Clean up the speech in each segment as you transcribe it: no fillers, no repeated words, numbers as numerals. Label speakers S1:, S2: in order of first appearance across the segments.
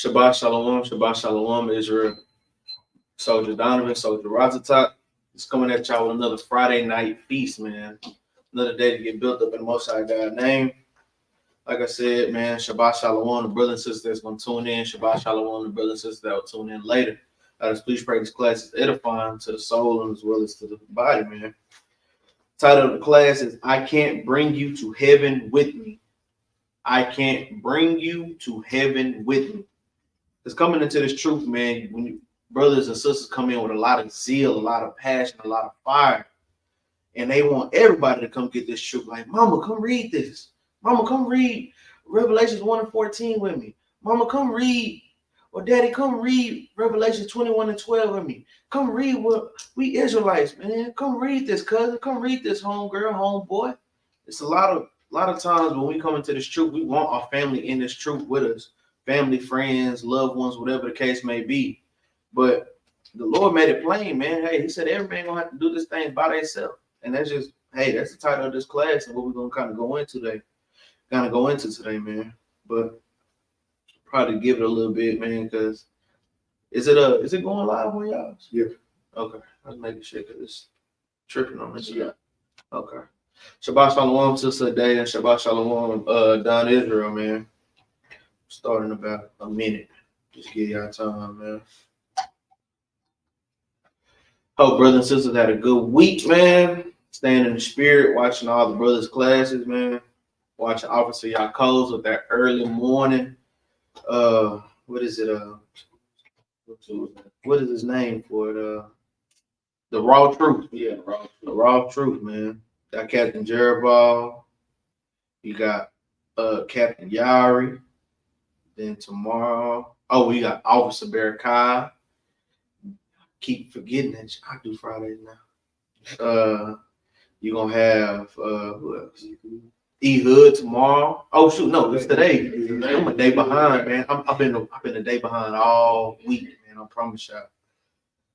S1: Shabbat Shalom, Israel. Soldier Donovan, Soldier Razatak. It's coming at y'all with another Friday night feast, man. Another day to get built up in the Most High God's name. Like I said, man, Shabbat Shalom, the brothers and sisters that's going to tune in. Shabbat Shalom, the brothers and sisters that will tune in later. Please pray this class is edifying to the soul and as well as to the body, man. Title of the class is I Can't Bring You to Heaven With Me. I can't bring you to heaven with me. It's coming into this truth, man. When you, brothers and sisters come in with a lot of zeal, a lot of passion, a lot of fire, and they want everybody to come get this truth. Like, Mama, come read this. Mama, come read Revelations 1:14 with me. Mama, come read. Or Daddy, come read Revelation 21:12 with me. Come read what we Israelites, man. Come read this, cousin. Come read this, homegirl, homeboy. It's a lot of times when we come into this truth, we want our family in this truth with us. Family, friends, loved ones, whatever the case may be. But the Lord made it plain, man. Hey, he said every man gonna have to do this thing by themselves. And that's just, hey, that's the title of this class and what we're gonna kind of go into today, man. But probably give it a little bit, man, because is it going live on y'all?
S2: Yeah.
S1: Okay. I was making sure because it's tripping on this. Yeah. Okay. Shabbat Shalom, Sister Day, and Shabbat Shalom, Don Israel, man. Starting about a minute. Just give y'all time, man. Hope brothers and sisters had a good week, man. Staying in the spirit, watching all the brothers' classes, man. Watching Officer Yaakov with that early morning. What is it? What is his name for it? The Raw Truth. Yeah, the Raw Truth, man. Got Captain Jerubbaal. You got Captain Yari. Then tomorrow, we got Officer Barakai. Keep forgetting that I do Fridays now. You're gonna have who else? E-Hood tomorrow. Oh shoot, no, it's today. I'm a day behind, man. I've been a day behind all week, man. I promise y'all.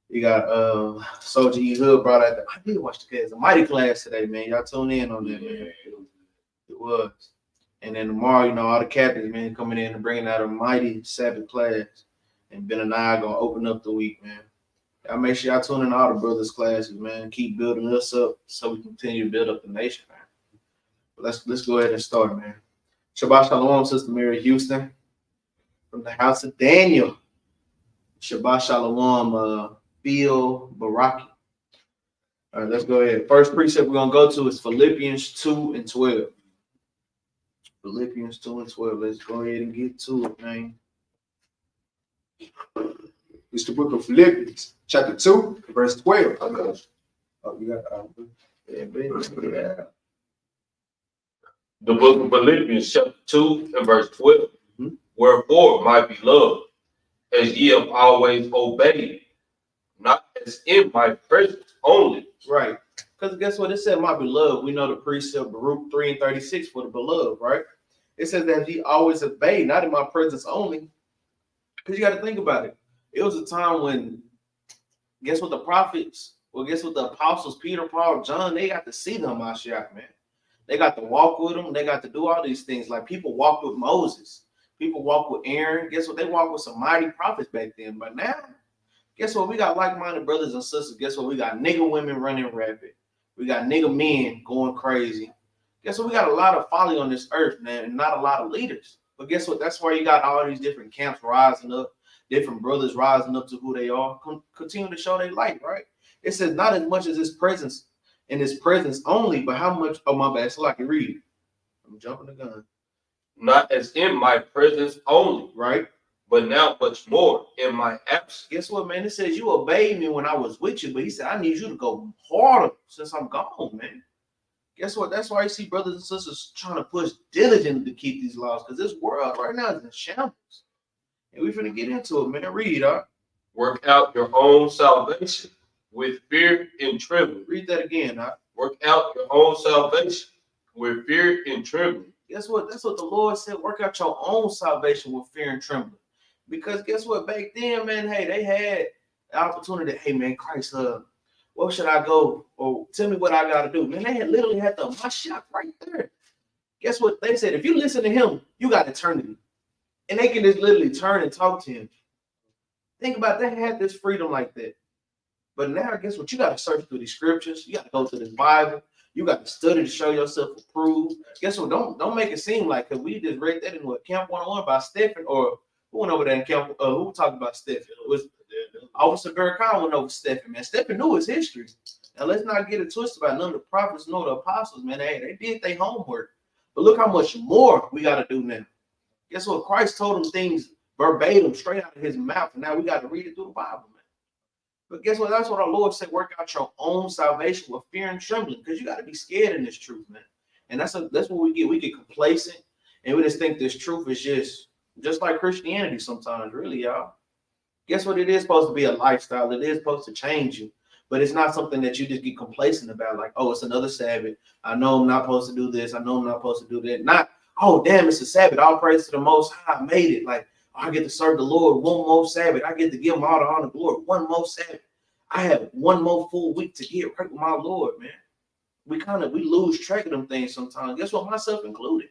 S1: You got Soldier E-Hood brought out I did watch the class, a mighty class today, man. Y'all tune in on that, man. It was. And then tomorrow, all the captains, man, coming in and bringing out a mighty Sabbath class. And Benaniyah gonna open up the week, man. Y'all make sure y'all tune in all the brothers' classes, man. Keep building us up so we continue to build up the nation, man. But let's go ahead and start, man. Shabbat Shalom, Sister Mary Houston, from the house of Daniel. Shabbat Shalom, Phil Baraki. All right, let's go ahead. First precept we're gonna go to is Philippians 2:12. Philippians 2:12. Let's go ahead and get to it, man.
S2: It's the book of Philippians, chapter 2, verse 12. Oh, you got
S1: yeah.
S3: The book of Philippians, chapter 2 and verse 12. Mm-hmm. Wherefore, my beloved, as ye have always obeyed, not as in my presence only.
S1: Right. Because guess what? It said, my beloved. We know the precept, Baruch 3:36 for the beloved, right? It says that ye always obey, not in my presence only. Because you got to think about it. It was a time when, guess what, the prophets, guess what, the apostles, Peter, Paul, John, they got to see the Mashiach, man. They got to walk with them. They got to do all these things. Like people walked with Moses. People walked with Aaron. Guess what? They walked with some mighty prophets back then. But now, guess what? We got like-minded brothers and sisters. Guess what? We got nigga women running rapid. We got nigga men going crazy. Guess what? We got a lot of folly on this earth, man, and not a lot of leaders. But guess what? That's why you got all these different camps rising up, different brothers rising up to who they are, continue to show their light, right? It says not as much as his presence in his presence only, but how much? Oh, my bad. So I can read. I'm jumping the gun.
S3: Not as in my presence only,
S1: right?
S3: But now much more in my absence.
S1: Guess what, man? It says you obeyed me when I was with you, but he said I need you to go harder since I'm gone, man. Guess what? That's why you see brothers and sisters trying to push diligently to keep these laws, because this world right now is in shambles. And we're finna get into it, man. Read, all right?
S3: Work out your own salvation with fear and trembling.
S1: Read that again, all right?
S3: Work out your own salvation with fear and trembling.
S1: Guess what? That's what the Lord said. Work out your own salvation with fear and trembling. Because guess what? Back then, man, hey, they had the opportunity. Hey, man, Christ, where should I go? Or tell me what I got to do. Man, they had literally had the Mashiach right there. Guess what? They said, if you listen to him, you got eternity. and they can just literally turn and talk to him. Think about it, they had this freedom like that. But now, guess what? You got to search through these scriptures. You got to go to this Bible. You got to study to show yourself approved. Guess what? Don't make it seem like, because we just read that in what Camp 101 by Stephen, or who went over there in Camp, who talked about Stephen? It was Officer Berkhan went over Stephen, man. Stephen knew his history. Now, let's not get it twisted about none of the prophets nor the apostles, man. They did their homework. But look how much more we got to do now. Guess what? Christ told them things verbatim, straight out of his mouth. And now we got to read it through the Bible, man. But guess what? That's what our Lord said. Work out your own salvation with fear and trembling, because you got to be scared in this truth, man. And that's what we get. We get complacent, and we just think this truth is just like Christianity sometimes, really, y'all. Guess what? It is supposed to be a lifestyle. It is supposed to change you. But it's not something that you just get complacent about. Like, oh, it's another Sabbath. I know I'm not supposed to do this. I know I'm not supposed to do that. Not, oh, damn, it's a Sabbath. All praise to the Most High. I made it. Like, I get to serve the Lord one more Sabbath. I get to give him all the honor, glory, one more Sabbath. I have one more full week to get right with my Lord, man. We lose track of them things sometimes. Guess what? Myself included.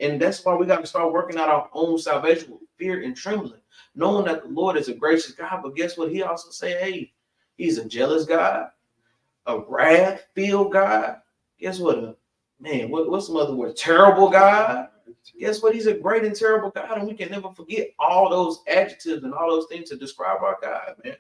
S1: And that's why we got to start working out our own salvation with fear and trembling, knowing that the Lord is a gracious God. But guess what? He also said, hey, he's a jealous God, a wrath-filled God. Guess what? Man, what's some other word? Terrible God. Guess what? He's a great and terrible God, and we can never forget all those adjectives and all those things to describe our God, man.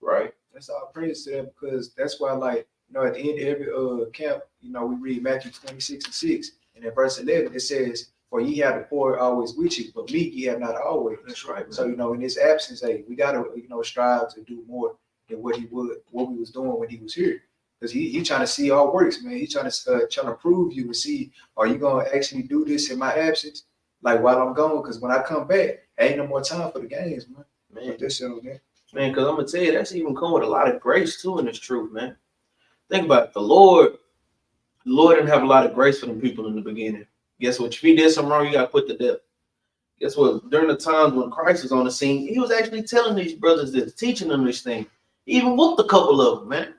S1: Right?
S2: That's all praise to that, because that's why, like, you know, at the end of every camp, you know, we read Matthew 26:6, and in verse 11 it says, "For ye have the poor always with you, but me ye have not always."
S1: That's right, man.
S2: So, you know, in his absence, hey, we gotta, you know, strive to do more than what we was doing when he was here. Because he trying to see our works, man. He trying to prove you and see, are you gonna actually do this in my absence, like while I'm gone? Because when I come back, ain't no more time for the games, man.
S1: Man,
S2: That's it, man.
S1: Man, because I'm gonna tell you, that's even come with a lot of grace too in this truth, man. Think about it. The Lord didn't have a lot of grace for them people in the beginning. Guess what? If he did something wrong, you got put to death. Guess what? During the times when Christ was on the scene, he was actually telling these brothers this, teaching them this thing. He even whooped a couple of them, man.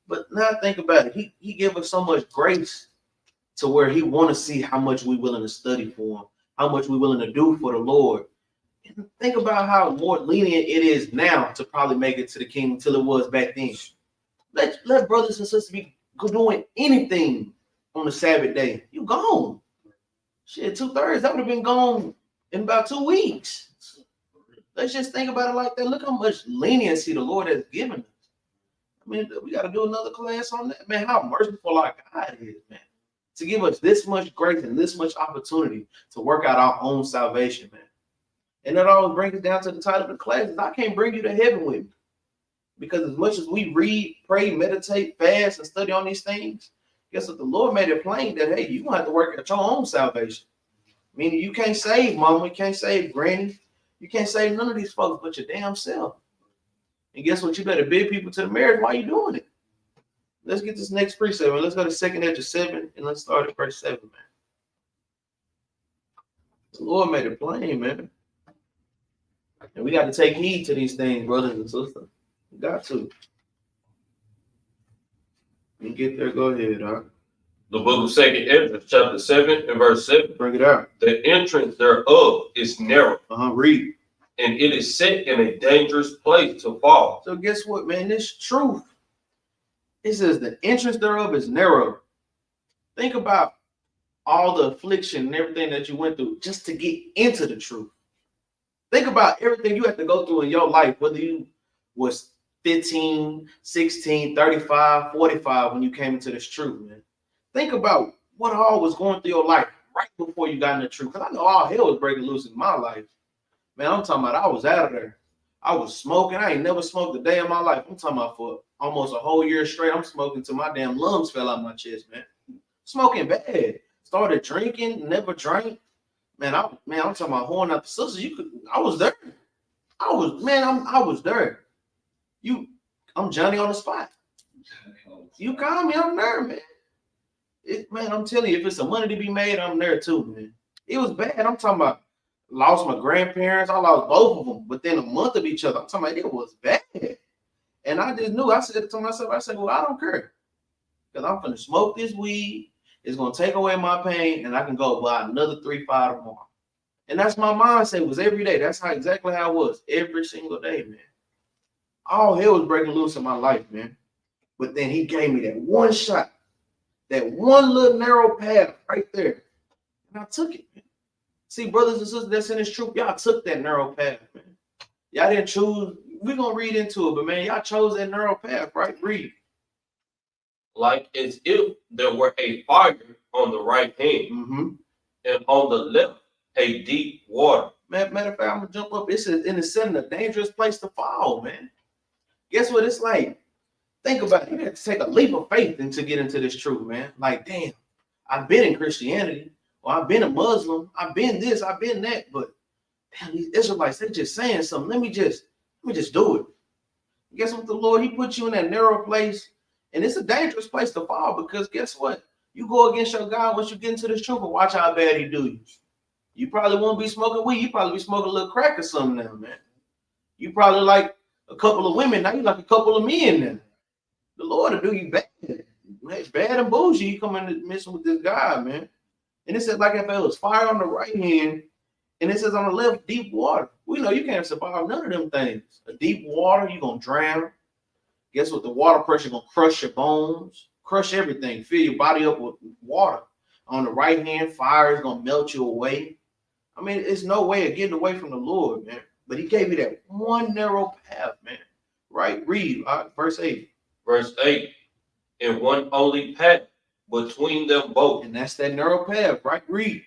S1: But now think about it. He gave us so much grace to where he want to see how much we willing to study for him, how much we willing to do for the Lord. And think about how more lenient it is now to probably make it to the kingdom till it was back then. Let brothers and sisters be doing anything on the Sabbath day. You gone. Shit, 2/3, that would have been gone in about 2 weeks. Let's just think about it like that. Look how much leniency the Lord has given us. I mean, we got to do another class on that. Man, how merciful our God is, man. To give us this much grace and this much opportunity to work out our own salvation, man. And that always brings us down to the title of the class. I can't bring you to heaven with me. Because as much as we read, pray, meditate, fast, and study on these things, guess what? The Lord made it plain that, hey, you're going to have to work at your own salvation. Meaning you can't save mama, you can't save granny, you can't save none of these folks but your damn self. And guess what? You better bid people to the marriage while you're doing it. Let's get this next precept. Let's go to 2nd Ezra 7, and let's start at verse 7, man. The Lord made it plain, man. And we got to take heed to these things, brothers and sisters. We got to. You get there, go ahead, huh?
S3: The book of 2nd Ezra, chapter 7 and verse 7.
S1: Bring it out.
S3: The entrance thereof is narrow,
S1: Read.
S3: and it is set in a dangerous place to fall.
S1: So guess what, man? This truth. It says the entrance thereof is narrow. Think about all the affliction and everything that you went through just to get into the truth. Think about everything you had to go through in your life, whether you was 15, 16, 35, 45 when you came into this truth, man. Think about what all was going through your life right before you got in the truth. Because I know all hell was breaking loose in my life. Man, I'm talking about I was out of there. I was smoking. I ain't never smoked a day in my life. I'm talking about for almost a whole year straight. I'm smoking till my damn lungs fell out my chest, man. Smoking bad. Started drinking, never drank. Man, I'm talking about horn out the sisters. I was there. I was there. I'm Johnny on the spot. You call me, I'm there, man. Man, I'm telling you, if it's some money to be made, I'm there too, man. It was bad. I'm talking about lost my grandparents. I lost both of them within a month of each other. I'm talking about it was bad. And I just knew. I said to myself, well, I don't care. Because I'm going to smoke this weed. It's going to take away my pain, and I can go buy another 3-5 tomorrow. And that's my mindset, was every day. That's exactly how it was every single day, man. All hell was breaking loose in my life, man. But then he gave me that one shot, that one little narrow path right there. And I took it, man. See, brothers and sisters that's in this troop, y'all took that narrow path, man. Y'all didn't choose. We're going to read into it, but man, y'all chose that narrow path, right? Read.
S3: Like as if there were a fire on the right hand, and on the left a deep water.
S1: Man, matter of fact, I'm going to jump up. It's in a dangerous place to fall, man. Guess what it's like? Think about it. You have to take a leap of faith to get into this truth, man. Like, damn, I've been in Christianity, or I've been a Muslim, I've been this, I've been that, but damn, these Israelites, they're just saying something. Let me just do it. Guess what? The Lord, he put you in that narrow place, and it's a dangerous place to fall, because guess what? You go against your God once you get into this truth, and watch how bad he do you. You probably won't be smoking weed. You probably be smoking a little crack or something now, man. You probably like a couple of women. Now you like a couple of men now. The Lord will do you bad. It's bad and bougie. You come in and messing with this guy, man. And it says, like if there was fire on the right hand, and it says on the left, deep water. We know you can't survive none of them things. A deep water, you're going to drown. Guess what? The water pressure going to crush your bones, crush everything, fill your body up with water. On the right hand, fire is going to melt you away. I mean, it's no way of getting away from the Lord, man. But he gave you that one narrow path, man. Right? Read verse 8.
S3: Verse 8, and one only path between them both.
S1: And that's that narrow path, right? Read.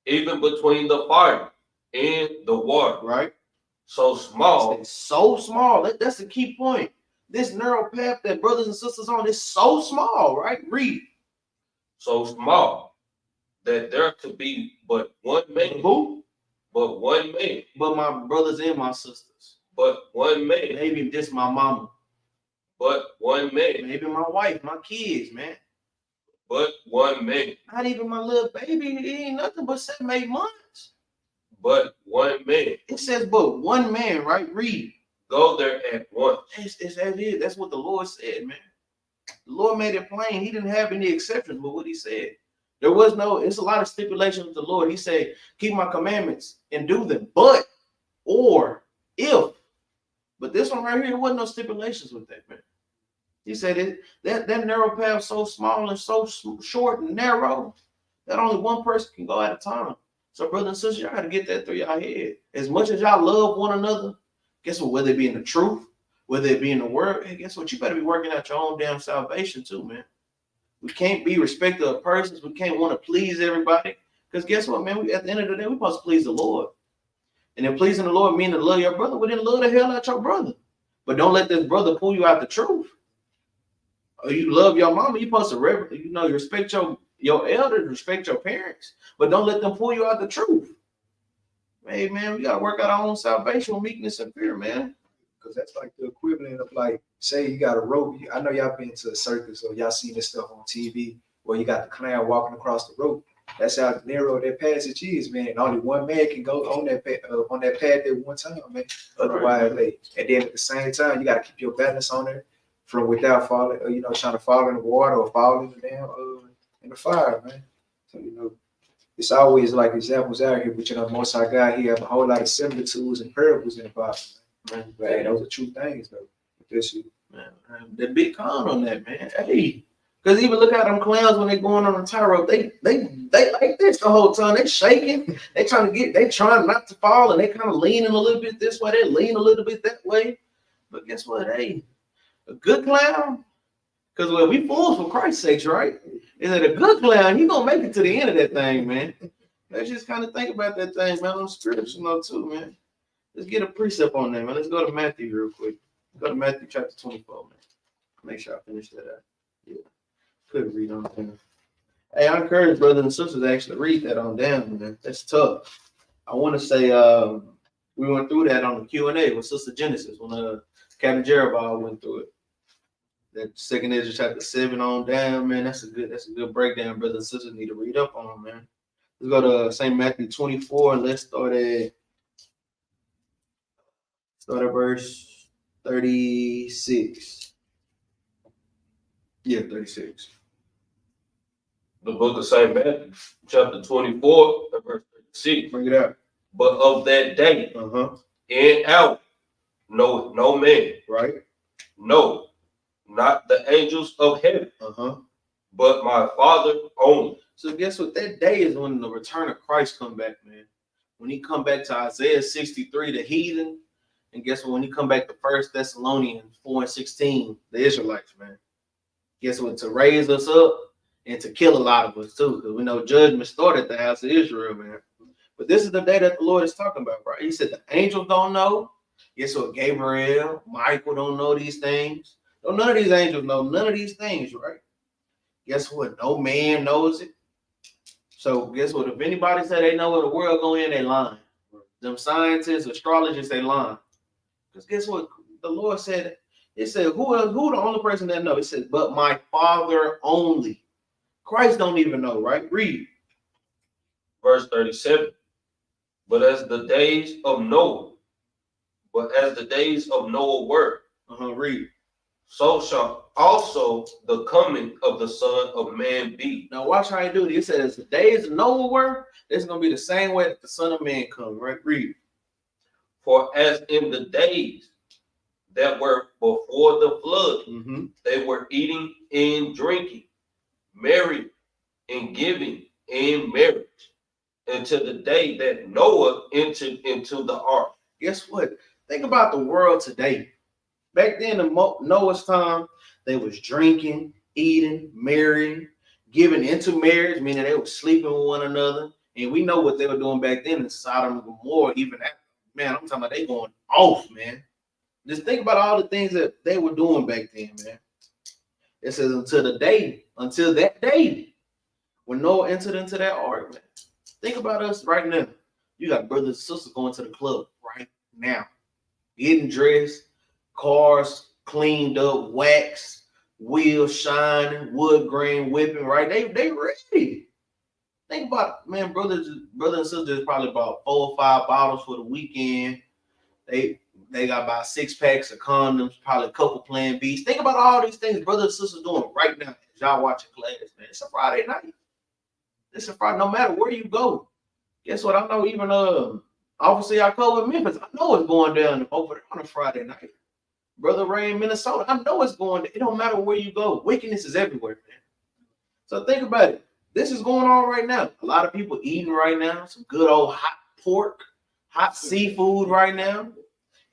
S3: Even between the fire and the water.
S1: Right?
S3: So small.
S1: It's so small. That's the key point. This narrow path that brothers and sisters on is so small, right? Read.
S3: So small that there could be but one man.
S1: Who?
S3: But one man.
S1: But my brothers and my sisters.
S3: But one man.
S1: Maybe just my mama.
S3: But one man.
S1: Maybe my wife, my kids, man.
S3: But one man.
S1: Not even my little baby. He ain't nothing but 7, 8 months.
S3: But one man.
S1: It says, but one man, right? Read.
S3: Go there at once.
S1: It's as it is. That's what the Lord said, man. The Lord made it plain. He didn't have any exceptions with what he said. There was no, it's a lot of stipulations with the Lord. He said, keep my commandments and do them. But, or, if. But this one right here, there wasn't no stipulations with that, man. He said that narrow path so small and so short and narrow that only one person can go at a time. So, brothers and sisters, y'all got to get that through your head. As much as y'all love one another, guess what? Whether it be in the truth, whether it be in the word, hey, guess what? You better be working out your own damn salvation too, man. We can't be respectful of persons. We can't want to please everybody. Because guess what, man? At the end of the day, we're supposed to please the Lord. And then pleasing the Lord meaning to love your brother. We didn't love the hell out your brother. But don't let this brother pull you out the truth. Or you love your mama, you're supposed to you respect your elders, respect your parents. But don't let them pull you out the truth. Hey, man, we got to work out our own salvation with meekness and fear, man.
S2: Because that's like the equivalent of, like, say you got a rope. I know y'all been to a circus or y'all seen this stuff on TV where you got the clown walking across the rope. That's how narrow that passage is, man. And only one man can go on that path at one time, man. Otherwise, and then at the same time, you got to keep your balance on there from without falling, trying to fall in the water or fall in the fire, man. So, it's always like examples out here, but Most High God, he have a whole lot of similitudes and parables in the Bible, man. But hey, those are true things, though.
S1: Man, the big con on that, man. Hey, because even look at them clowns when they going on a tightrope, they like this the whole time. They shaking, they trying not to fall, and they kind of leaning a little bit this way, they lean a little bit that way. But guess what? Hey, a good clown, because we fools for Christ's sakes, right? Is that a good clown? He gonna make it to the end of that thing, man. Let's just kind of think about that thing, man. On spiritual note too, man. Let's get a precept on that, man. Let's go to Matthew real quick. Go to Matthew chapter 24, man. Make sure I finish that out. Yeah. Could read on down. Hey, I encourage brothers and sisters to actually read that on down, man. That's tough. I want to say we went through that on the Q&A with Sister Genesis when Capt Jerubbaal went through it. That second Ezra chapter 7 on down, man. That's a good breakdown, brothers and sisters need to read up on, man. Let's go to St. Matthew 24 and let's start at verse 36. Yeah, 36.
S3: The book of St. Matthew, chapter 24, verse 36.
S1: Bring it out.
S3: but of that day
S1: Uh-huh.
S3: and hour know no man,
S1: Right.
S3: no, not the angels of heaven,
S1: Uh-huh.
S3: but my Father only.
S1: So guess what? That day is when the return of Christ come back, man. When he come back to Isaiah 63, the heathen, and guess what? When he come back to 1 Thessalonians 4:16, the Israelites, man. Guess what? To raise us up and to kill a lot of us too, because we know judgment started at the house of Israel, man. But this is the day that the Lord is talking about, right? He said the angels don't know. Guess what? Gabriel, Michael don't know these things. No, none of these angels know none of these things, right? Guess what? No man knows it. So guess what? If anybody say they know where the world going in, they lying. Them scientists, astrologists, they lying. Because guess what? The Lord said, it said, who the only person that know? It said, but my Father only. Christ don't even know, right? Read.
S3: Verse 37. But as the days of Noah were,
S1: Read.
S3: so shall also the coming of the Son of Man be.
S1: Now watch how he do this. It says the days of Noah were, it's going to be the same way that the Son of Man come, right? Read.
S3: For as in the days that were before the flood, they were eating and drinking, married and giving in marriage, until the day that Noah entered into the ark.
S1: Guess what? Think about the world today. Back then in Noah's time, they was drinking, eating, marrying, giving into marriage, meaning they were sleeping with one another. And we know what they were doing back then in Sodom and Gomorrah, even after. Man, I'm talking about they going off, man. Just think about all the things that they were doing back then, man. It says until that day, when Noah entered into that ark, man. Think about us right now. You got brothers and sisters going to the club right now, getting dressed, cars cleaned up, waxed, wheels shining, wood grain whipping, right? They ready. Think about it, man, brothers and sisters probably bought 4 or 5 bottles for the weekend. They got about 6 packs of condoms, probably a couple Plan Bs. Think about all these things brothers and sisters doing right now as y'all watching class, man. It's a Friday night. It's a Friday, no matter where you go. Guess what? I know even obviously I cover Memphis. I know it's going down over there on a Friday night. Brother Ray in Minnesota, I know it's going. It don't matter where you go. Wickedness is everywhere, man. So think about it. This is going on right now. A lot of people eating right now. Some good old hot pork, hot seafood right now.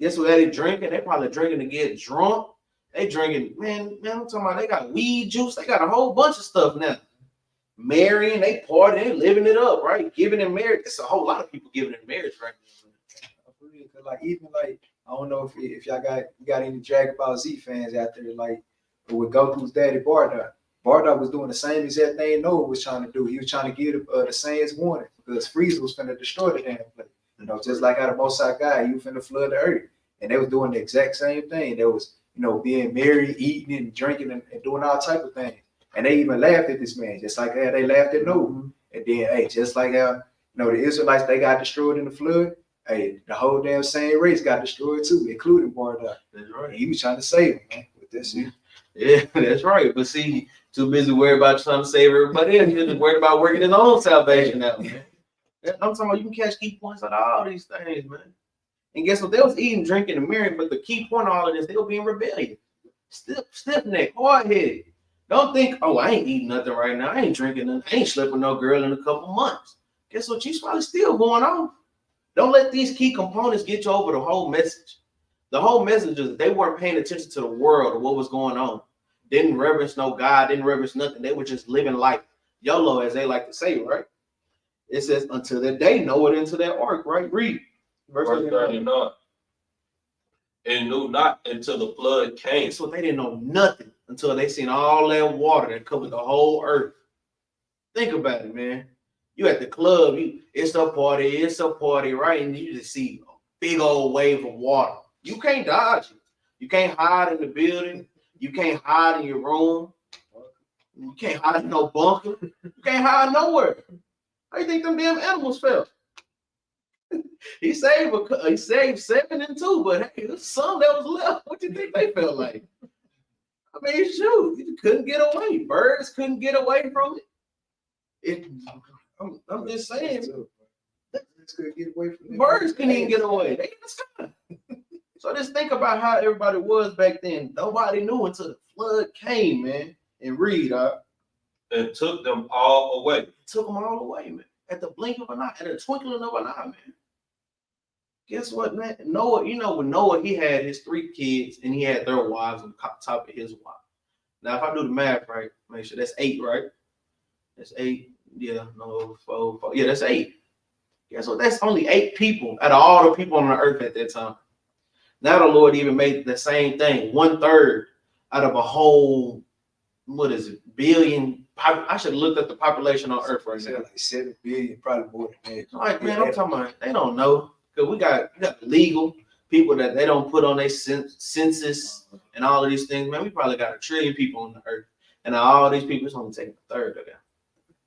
S1: Guess what they drinking? They probably drinking to get drunk. They drinking, man, I'm talking about they got weed juice. They got a whole bunch of stuff now. Marrying, they partying, they living it up, right? Giving in marriage. It's a whole lot of people giving in marriage right now.
S2: Like even like I don't know if y'all got any Dragon Ball Z fans out there, like with Goku's daddy Bardock. Bardock was doing the same exact thing Noah was trying to do. He was trying to give the Saiyans warning because Frieza was finna destroy the damn place. You know, just like how the Most High God, he was finna flood the earth. And they was doing the exact same thing. They was, being married, eating and drinking and doing all type of things. And they even laughed at this man, just like how they laughed at Noah. And then, hey, just like how, the Israelites, they got destroyed in the flood. Hey, the whole damn same race got destroyed too, including Bardock. That's right. He was trying to save him, man, with this.
S1: Yeah, that's right. But see, too busy worried about trying to save everybody else. He's just worried about working his own salvation out, man. I'm talking about you can catch key points out of all these things, man. And guess what? They was eating, drinking, and marrying, but the key point of all of this, they were being rebellious. Stiff-necked, hard-headed. Don't think, oh, I ain't eating nothing right now. I ain't drinking nothing. I ain't slept with no girl in a couple months. Guess what? She's probably still going on. Don't let these key components get you over the whole message. The whole message is they weren't paying attention to the world or what was going on. Didn't reverence no God, didn't reverence nothing. They were just living life. YOLO, as they like to say, right? It says, until that day, Noah into that ark, right? Read.
S3: Verse 39. And knew not until the flood came.
S1: So they didn't know nothing until they seen all that water that covered the whole earth. Think about it, man. You at the club, it's a party, right? And you just see a big old wave of water. You can't dodge it. You can't hide in the building. You can't hide in your room. You can't hide in no bunker. You can't hide nowhere. How you think them damn animals felt? He saved 7 and 2, but hey, there's some that was left. What do you think they felt like? I mean, shoot, you couldn't get away. Birds couldn't get away from it. I'm just saying.
S2: Just couldn't get away from them.
S1: Birds couldn't even get away. They in the sky. So just think about how everybody was back then. Nobody knew until the flood came, man. And read,
S3: and took them all away.
S1: took them all away, man. At the blink of an eye, at a twinkling of an eye, man. Guess what, man? Noah, you know, with Noah, he had his 3 kids and he had their wives on top of his wife. Now, if I do the math right, make sure that's 8, right? That's 8. Yeah, no, 4. Yeah, that's 8. Guess what? That's only 8 people out of all the people on the earth at that time. Now the Lord even made the same thing, 1/3 out of a whole, what is it, billion? I should have looked at the population on earth right now.
S2: Like 7 billion, probably more than that.
S1: Like, man, I'm talking about, they don't know. Because we got legal people that they don't put on their census and all of these things. Man, we probably got 1 trillion people on the earth. And all these people, it's only taking 1/3 of them.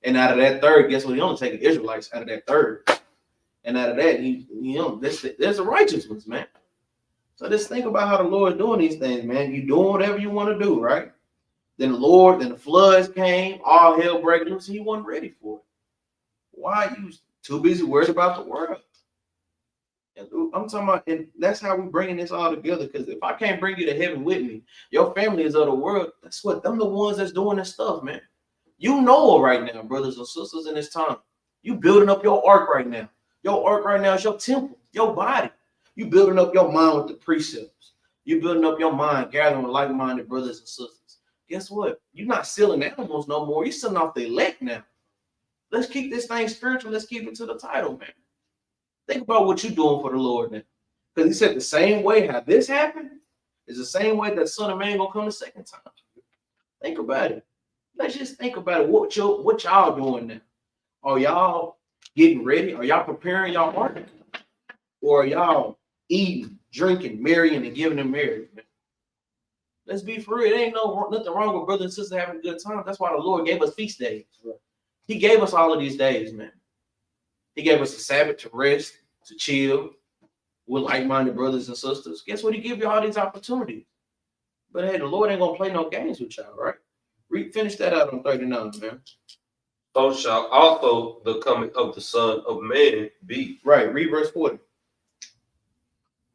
S1: And out of that 1/3, guess what? He only taking Israelites out of that 1/3. And out of that, you know, there's the righteous ones, man. So just think about how the Lord doing these things, man. You doing whatever you want to do, right? Then the floods came, all hell breaking loose, and you weren't ready for it. Why are you too busy worried about the world? And I'm talking about, and that's how we bringing this all together. Because if I can't bring you to heaven with me, your family is of the world. That's what them the ones that's doing this stuff, man. You know it right now, brothers and sisters, in this time. You building up your ark right now. Your ark right now is your temple, your body. You building up your mind with the precepts. You building up your mind, gathering with like-minded brothers and sisters. Guess what? You're not selling animals no more. You're selling off the elect now. Let's keep this thing spiritual. Let's keep it to the title, man. Think about what you're doing for the Lord now. Because he said the same way how this happened is the same way that Son of Man gonna come the second time. Think about it. Let's just think about it. What y'all doing now? Are y'all getting ready? Are y'all preparing y'all heart? Or are y'all eating, drinking, marrying, and giving them marriage, man? Let's be for real. It ain't nothing wrong with brothers and sisters having a good time. That's why the Lord gave us feast days. Right. He gave us all of these days, man. He gave us a Sabbath to rest, to chill with like-minded brothers and sisters. Guess what? He give you all these opportunities. But hey, the Lord ain't gonna play no games with y'all, right? Finish that out on 39, man.
S3: So shall also the coming of the Son of Man be.
S1: Right. Read verse 40.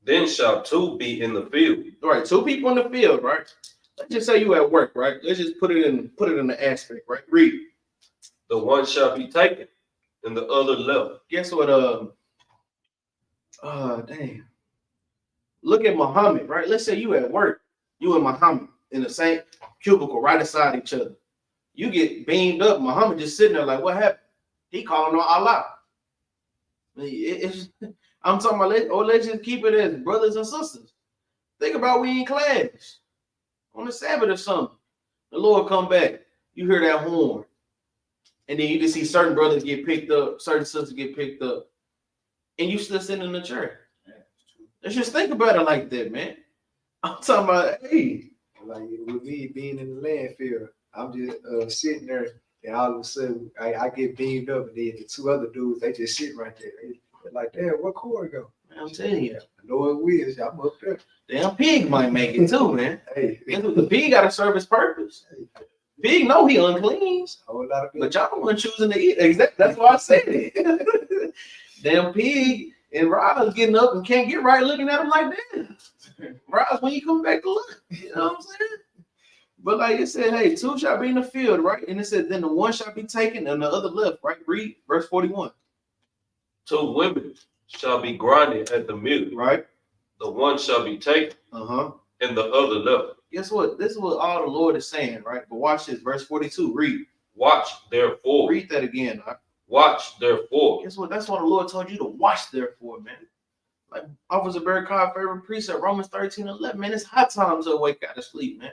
S3: Then shall 2 be in the field.
S1: All right, 2 people in the field, right? Let's just say you at work, right? Let's just put it in the aspect, right? Read.
S3: The one shall be taken, and the other left.
S1: Guess what? Damn. Look at Muhammad, right? Let's say you at work, you and Muhammad in the same cubicle, right beside each other. You get beamed up. Muhammad just sitting there like, what happened? He calling on Allah. I'm talking about, let's just keep it as brothers and sisters. Think about we in class on the Sabbath or something. The Lord come back. You hear that horn. And then you just see certain brothers get picked up, certain sisters get picked up. And you still sitting in the church. Let's just think about it like that, man. I'm talking about, hey.
S2: Like with me being in the landfill, I'm just sitting there, and all of a sudden I get beamed up, and then the 2 other dudes, they just sitting right there. They're like, damn, where Corey go?
S1: Man, I'm telling you.
S2: I know it will. I'm up there.
S1: Damn pig might make it too, man.
S2: Hey,
S1: The pig got to serve his purpose. Pig know he unclean,
S2: a whole lot of
S1: but y'all weren't choosing to eat. That's why I said it. Damn pig and Roz getting up and can't get right looking at him like that. Roz, when you come back to look, you know what I'm saying? But like it said, hey, 2 shall be in the field, right? And it said, then the 1 shall be taken and the other left, right? Read verse 41.
S3: 2 women shall be grinding at the mill.
S1: Right.
S3: The 1 shall be taken, and the other left.
S1: Guess what? This is what all the Lord is saying, right? But watch this, verse 42. Read.
S3: Watch therefore.
S1: Read that again. Right?
S3: Watch therefore.
S1: Guess what? That's what the Lord told you to watch therefore, man. Like Officer Barricard, favorite precept, Romans 13:11. Man, it's high time to wake out of sleep, man.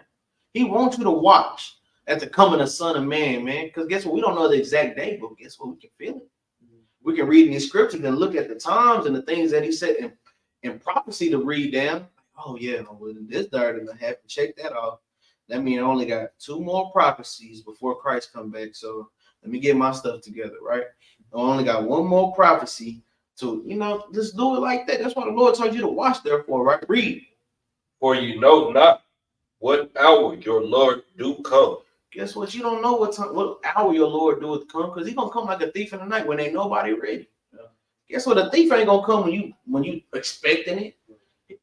S1: He wants you to watch at the coming of Son of Man, man. Because guess what? We don't know the exact day, but guess what? We can feel it. We can read in these scriptures and look at the times and the things that he said in prophecy to read down. Oh, yeah, well, this dirt is going to happen. Check that off. That means I only got 2 more prophecies before Christ come back. So let me get my stuff together, right? I only got 1 more prophecy to, just do it like that. That's why the Lord told you to watch therefore, right? Read.
S3: For you know not what hour your Lord do come.
S1: Guess what? You don't know what hour your Lord do come, because he's going to come like a thief in the night when ain't nobody ready. Yeah. Guess what? A thief ain't gonna come when you expecting it.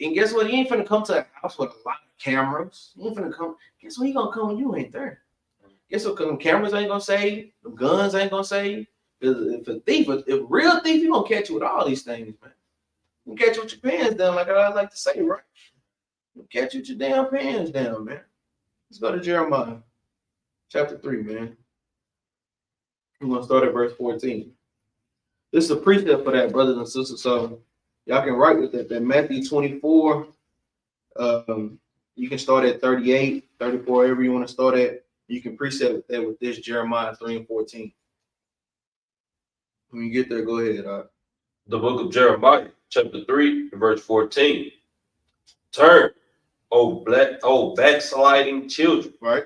S1: And guess what? He ain't finna come to a house with a lot of cameras. He ain't finna come. Guess what? He gonna come when you ain't there. Guess what? Cause them cameras ain't gonna save. The guns ain't gonna save. If a thief, if a real thief, he gonna catch you with all these things, man. You catch you with your pants down, like I like to say, right? You catch you with your damn pants down, man. Let's go to Jeremiah, chapter 3, man. We're gonna start at verse 14. This is a precept for that, brothers and sisters. So y'all can write with it. That Matthew 24. You can start at 38, 34, wherever you want to start at. You can precept with that with this Jeremiah 3 and 14. When you get there, go ahead.
S3: The book of Jeremiah, chapter 3, verse 14. Turn, O backsliding children,
S1: Right?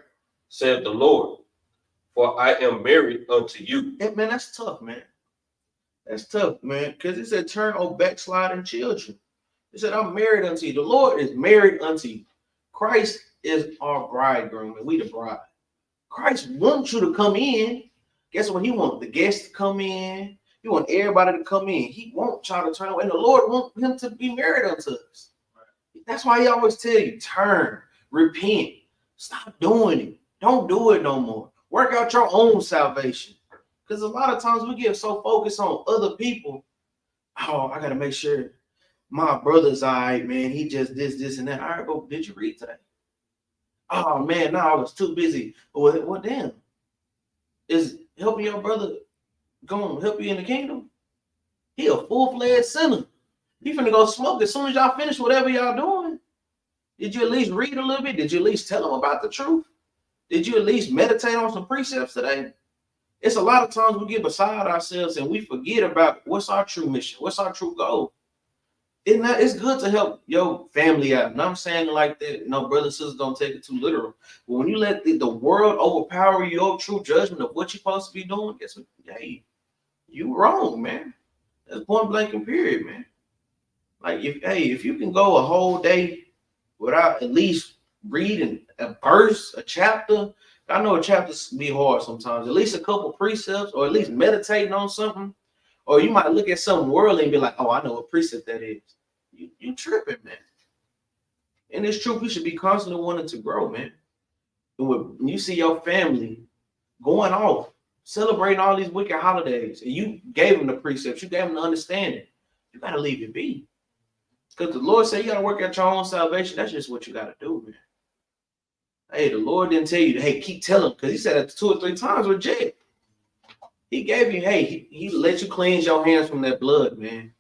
S3: said the Lord, for I am married unto you.
S1: Hey, man, that's tough, man. That's tough, man. Because it said, turn, O backsliding children. It said, I'm married unto you. The Lord is married unto you. Christ is our bridegroom, and we the bride. Christ wants you to come in. Guess what? He wants the guests to come in. He wants everybody to come in. He wants y'all to turn away. And the Lord wants him to be married unto us. That's why he always tell you, turn, repent, stop doing it. Don't do it no more. Work out your own salvation. Because a lot of times we get so focused on other people. Oh, I got to make sure my brother's all right, man. He just this, and that. All right, but did you read today? Oh, man, no, I was too busy. Well, damn. Is helping your brother going to help you in the kingdom? He a full-fledged sinner. He finna go smoke as soon as y'all finish whatever y'all doing. Did you at least read a little bit? Did you at least tell him about the truth? Did you at least meditate on some precepts today? It's a lot of times we get beside ourselves and we forget about what's our true mission, what's our true goal. It's good to help your family out. And I'm saying it like that, brothers and sisters, don't take it too literal. But when you let the world overpower your true judgment of what you're supposed to be doing, guess what? Hey, you wrong, man. That's point blank and period, man. Like if you can go a whole day without at least reading a verse, a chapter. I know a chapter be hard sometimes. At least a couple precepts, or at least meditating on something. Or you might look at something worldly and be like, oh, I know what precept that is. You tripping, man. And it's true, we should be constantly wanting to grow, man. And when you see your family going off, celebrating all these wicked holidays, and you gave them the precepts, you gave them the understanding, you got to leave it be. Because the Lord said you got to work out your own salvation. That's just what you got to do, man. Hey, the Lord didn't tell you, hey, keep telling, because he said it 2 or 3 times with Jed. He gave you, hey, he let you cleanse your hands from that blood, man.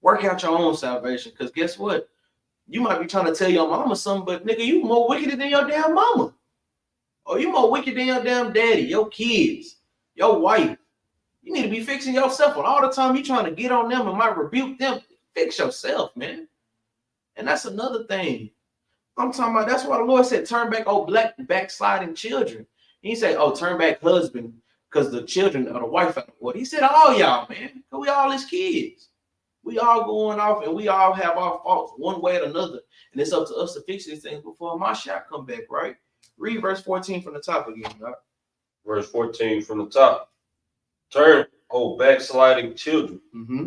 S1: Work out your own salvation, because guess what? You might be trying to tell your mama something, but nigga, you more wicked than your damn mama. Or you more wicked than your damn daddy, your kids, your wife. You need to be fixing yourself. And all the time you trying to get on them and might rebuke them, fix yourself, man. And that's another thing. I'm talking about, that's why the Lord said, turn back, backsliding children. He didn't say, oh, turn back husband, because the children or the wife out of order. He said, all y'all, man, because we all his kids. We all going off and we all have our faults one way or another. And it's up to us to fix these things before my shot come back, right? Read verse 14 from the top again, right?
S3: Verse 14 from the top. Turn, O backsliding children,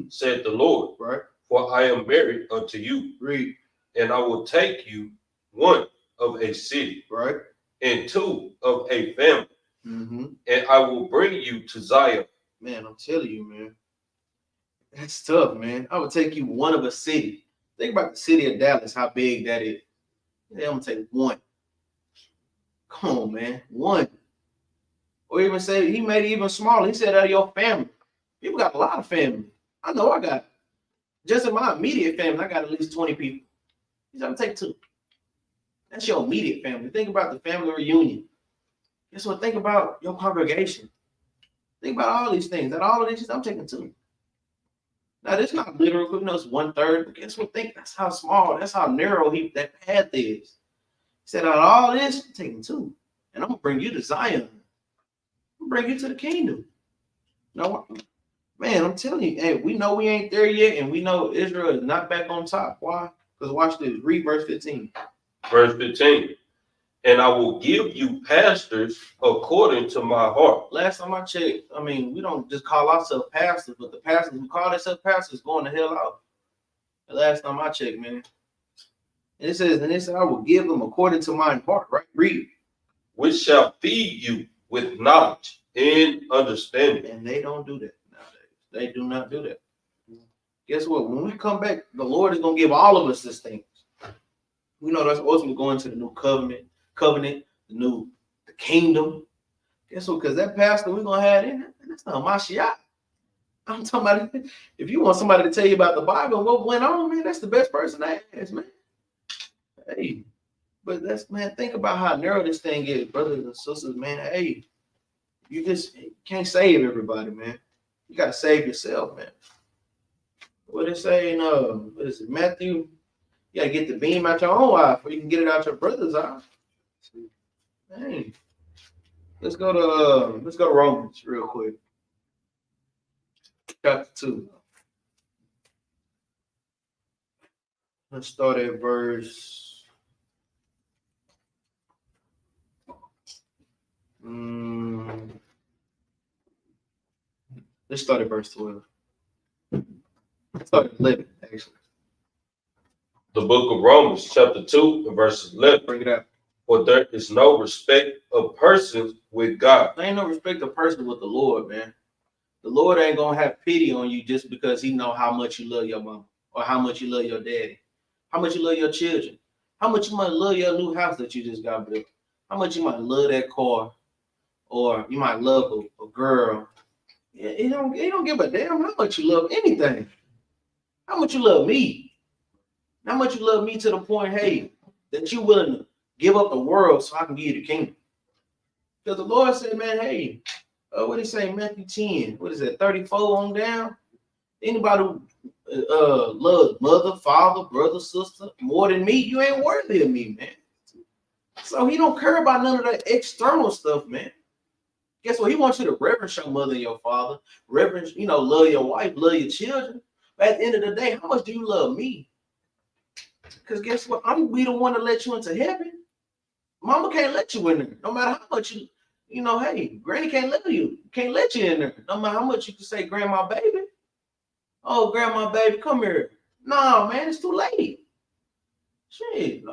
S3: said the Lord,
S1: right?
S3: For I am married unto you.
S1: Read.
S3: And I will take you, 1 of a city,
S1: right?
S3: And 2 of a family. And I will bring you to Zion.
S1: Man, I'm telling you, man. That's tough, man. I would take you 1 of a city. Think about the city of Dallas, how big that is. Yeah, I'm gonna take 1. Come on, man. 1. Or even say he made it even smaller. He said out of your family. People got a lot of family. I know I got, just in my immediate family, I got at least 20 people. He said, I'm gonna take 2. That's your immediate family. Think about the family reunion. Guess what? Think about your congregation. Think about all these things. And all of these, I'm taking 2. Now, this is not literal, it's 1/3. But guess what? Think that's how small, that's how narrow that path is. He said, out of all this, I'm taking 2. And I'm going to bring you to Zion. I'm going to bring you to the kingdom. No, man, I'm telling you, hey, we know we ain't there yet. And we know Israel is not back on top. Why? Because watch this. Read verse 15.
S3: Verse 15. and I will give you pastors according to my heart.
S1: Last time I checked, I mean, we don't just call ourselves pastors, but the pastors who call themselves pastors going to hell out. The last time I checked, man. And it says, I will give them according to my heart, right? Read.
S3: Which shall feed you with knowledge and understanding.
S1: And they don't do that nowadays. They do not do that. Guess what? When we come back, the Lord is going to give all of us this thing. We know that's ultimately going to the new covenant, the kingdom. Guess what? Because that pastor we're going to have in there, that's not Mashiach. I'm talking about, if you want somebody to tell you about the Bible and what went on, man, that's the best person to ask, man. Hey, but man, think about how narrow this thing is, brothers and sisters, man. Hey, you just can't save everybody, man. You got to save yourself, man. What it say in, what is it, Matthew? You got to get the beam out your own eye before you can get it out your brother's eye. Dang. Let's go to Romans real quick. Chapter 2. Let's start at verse. Let's start at verse 12. Let's start at 11, actually.
S3: The book of Romans, chapter 2, and verse 11.
S1: Bring it up.
S3: For there is no respect of persons with God.
S1: There ain't no respect of person with the Lord, man. The Lord ain't gonna have pity on you just because he know how much you love your mama, or how much you love your daddy, how much you love your children, how much you might love your new house that you just got built, how much you might love that car, or you might love a girl. Yeah, he don't give a damn how much you love anything. How much you love me. How much you love me to the point, hey, that you willing to give up the world so I can give you the kingdom. Because the Lord said, man, hey, what did he say, Matthew 10? What is that, 34 on down? Anybody who loves mother, father, brother, sister more than me, you ain't worthy of me, man. So he don't care about none of that external stuff, man. Guess what? He wants you to reverence your mother and your father, reverence, love your wife, love your children. But at the end of the day, how much do you love me? Because guess what? I'm gonna be the one to let you into heaven. Mama can't let you in there, no matter how much hey, Granny can't let you in there, no matter how much you can say, Grandma, baby. Oh, Grandma, baby, come here. No, man, it's too late. Shit.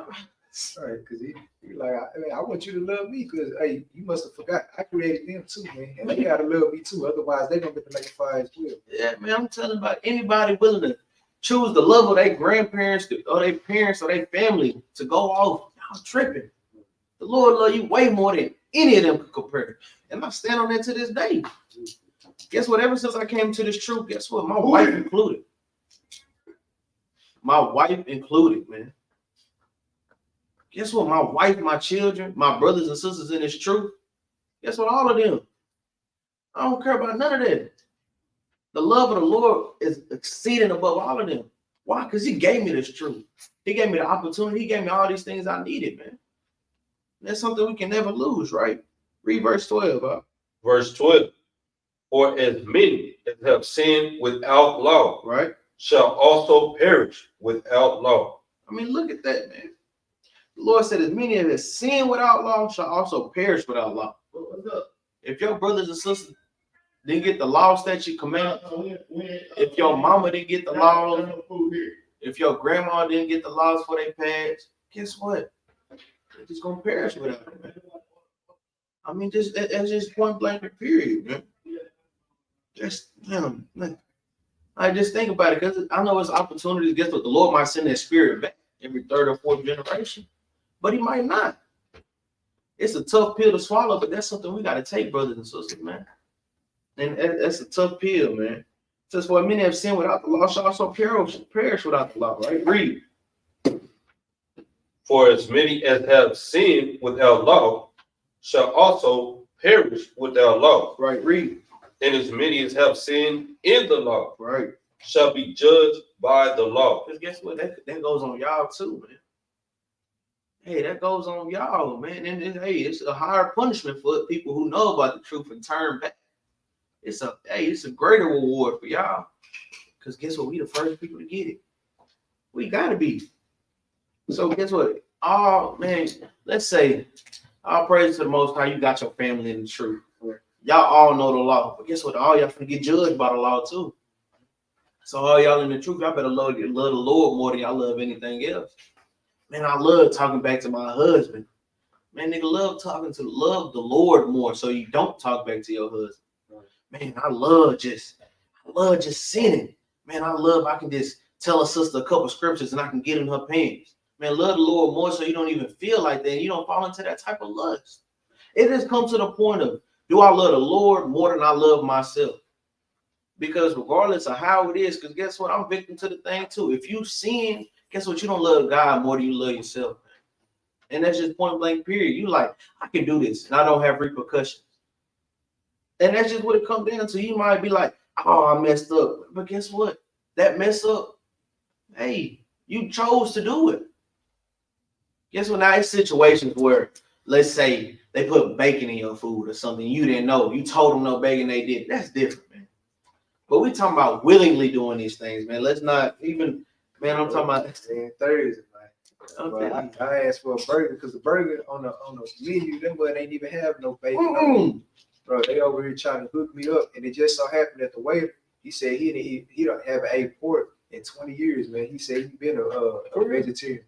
S2: Sorry, because he like, I want you to love me because, hey, you must have forgot. I created them too, man. And they got to love me too. Otherwise, they're going to be the fire as well.
S1: Yeah, man, I'm telling about anybody willing to choose the love of their grandparents or their parents or their family to go off. Y'all tripping. The Lord love you way more than any of them could compare. And I stand on that to this day. Guess what? Ever since I came to this truth, guess what? My wife included. My wife included, man. Guess what? My wife, my children, my brothers and sisters in this truth. Guess what? All of them. I don't care about none of that. The love of the Lord is exceeding above all of them. Why? Because he gave me this truth. He gave me the opportunity. He gave me all these things I needed, man. That's something we can never lose, right? Read verse 12.
S3: Verse 12. For as many as have sinned without law,
S1: right,
S3: shall also perish without law.
S1: I mean, look at that, man. The Lord said, as many as have sinned without law shall also perish without law. If your brothers and sisters didn't get the law, statute, command, if your mama didn't get the laws, if your grandma didn't get the laws for their parents, guess what? They're just gonna perish without it, man. I mean, that's just point blank period, man. Just man. I just think about it because I know it's opportunities. Guess what? The Lord might send that spirit back every third or fourth generation, but he might not. It's a tough pill to swallow, but that's something we got to take, brothers and sisters, man. And that's a tough pill, man. It says, for many have sinned without the law shall also perish without the law, right? Read.
S3: For as many as have sinned without law shall also perish without law.
S1: Right, read.
S3: And as many as have sinned in the law,
S1: right,
S3: shall be judged by the law.
S1: Because guess what? That goes on y'all too, man. Hey, that goes on y'all, man. And hey, it's a higher punishment for people who know about the truth and turn back. It's a greater reward for y'all. Because guess what? We the first people to get it. We gotta be. So guess what? oh man, let's say, all praise to the Most High, you got your family in the truth. Y'all all know the law, but guess what? All y'all finna get judged by the law too. So all y'all in the truth, y'all better love the Lord more than y'all love anything else. Man, I love talking back to my husband. Man, nigga, love the Lord more, so you don't talk back to your husband. Man, I love just sinning. Man, I can just tell a sister a couple scriptures and I can get in her pants. Man, love the Lord more so you don't even feel like that. You don't fall into that type of lust. It has come to the point of, do I love the Lord more than I love myself? Because regardless of how it is, because guess what? I'm victim to the thing too. If you sin, guess what? You don't love God more than you love yourself. And that's just point blank period. You like, I can do this and I don't have repercussions. And that's just what it comes down to. You might be like, oh, I messed up. But guess what? That mess up, hey, you chose to do it. Guess what? Now it's situations where, let's say, they put bacon in your food or something you didn't know. You told them no bacon, they did. That's different, man. But we talking about willingly doing these things, man. Let's not even, man, I'm talking about
S2: Thursday, man. I asked for a burger because the burger on the menu, them boy ain't even have no bacon. Bro, they over here trying to hook me up, and it just so happened that the waiter, he said he don't have a pork in 20 years, man. He said he been a vegetarian.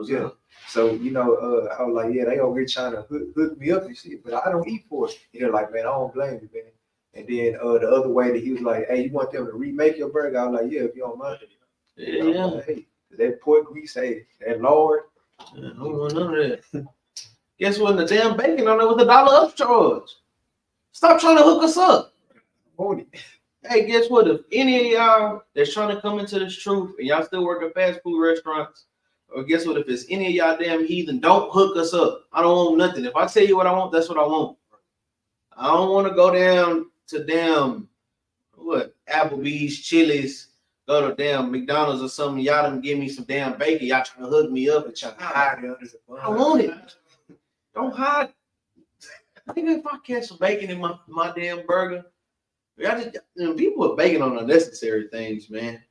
S2: Yeah. So, you know, I was like, yeah, they over here trying to hook me up and shit, but I don't eat pork. And they're like, man, I don't blame you, man. And then the other waiter, he was like, hey, you want them to remake your burger? I was like, yeah, if you don't mind.
S1: Yeah.
S2: Like, hey, that pork grease, hey, that Lord.
S1: I don't want none of that. Guess what? The damn bacon on there was $1 upcharge. Stop trying to hook us up. Hey, guess what? If any of y'all that's trying to come into this truth and y'all still work at fast food restaurants, or guess what? If it's any of y'all damn heathen, don't hook us up. I don't want nothing. If I tell you what I want, that's what I want. I don't want to go down to damn Applebee's, Chili's, go to damn McDonald's or something. Y'all done give me some damn bacon. Y'all trying to hook me up and trying to hide it. I want it. Don't hide. I think if I catch some bacon in my damn burger, people are bacon on unnecessary things, man.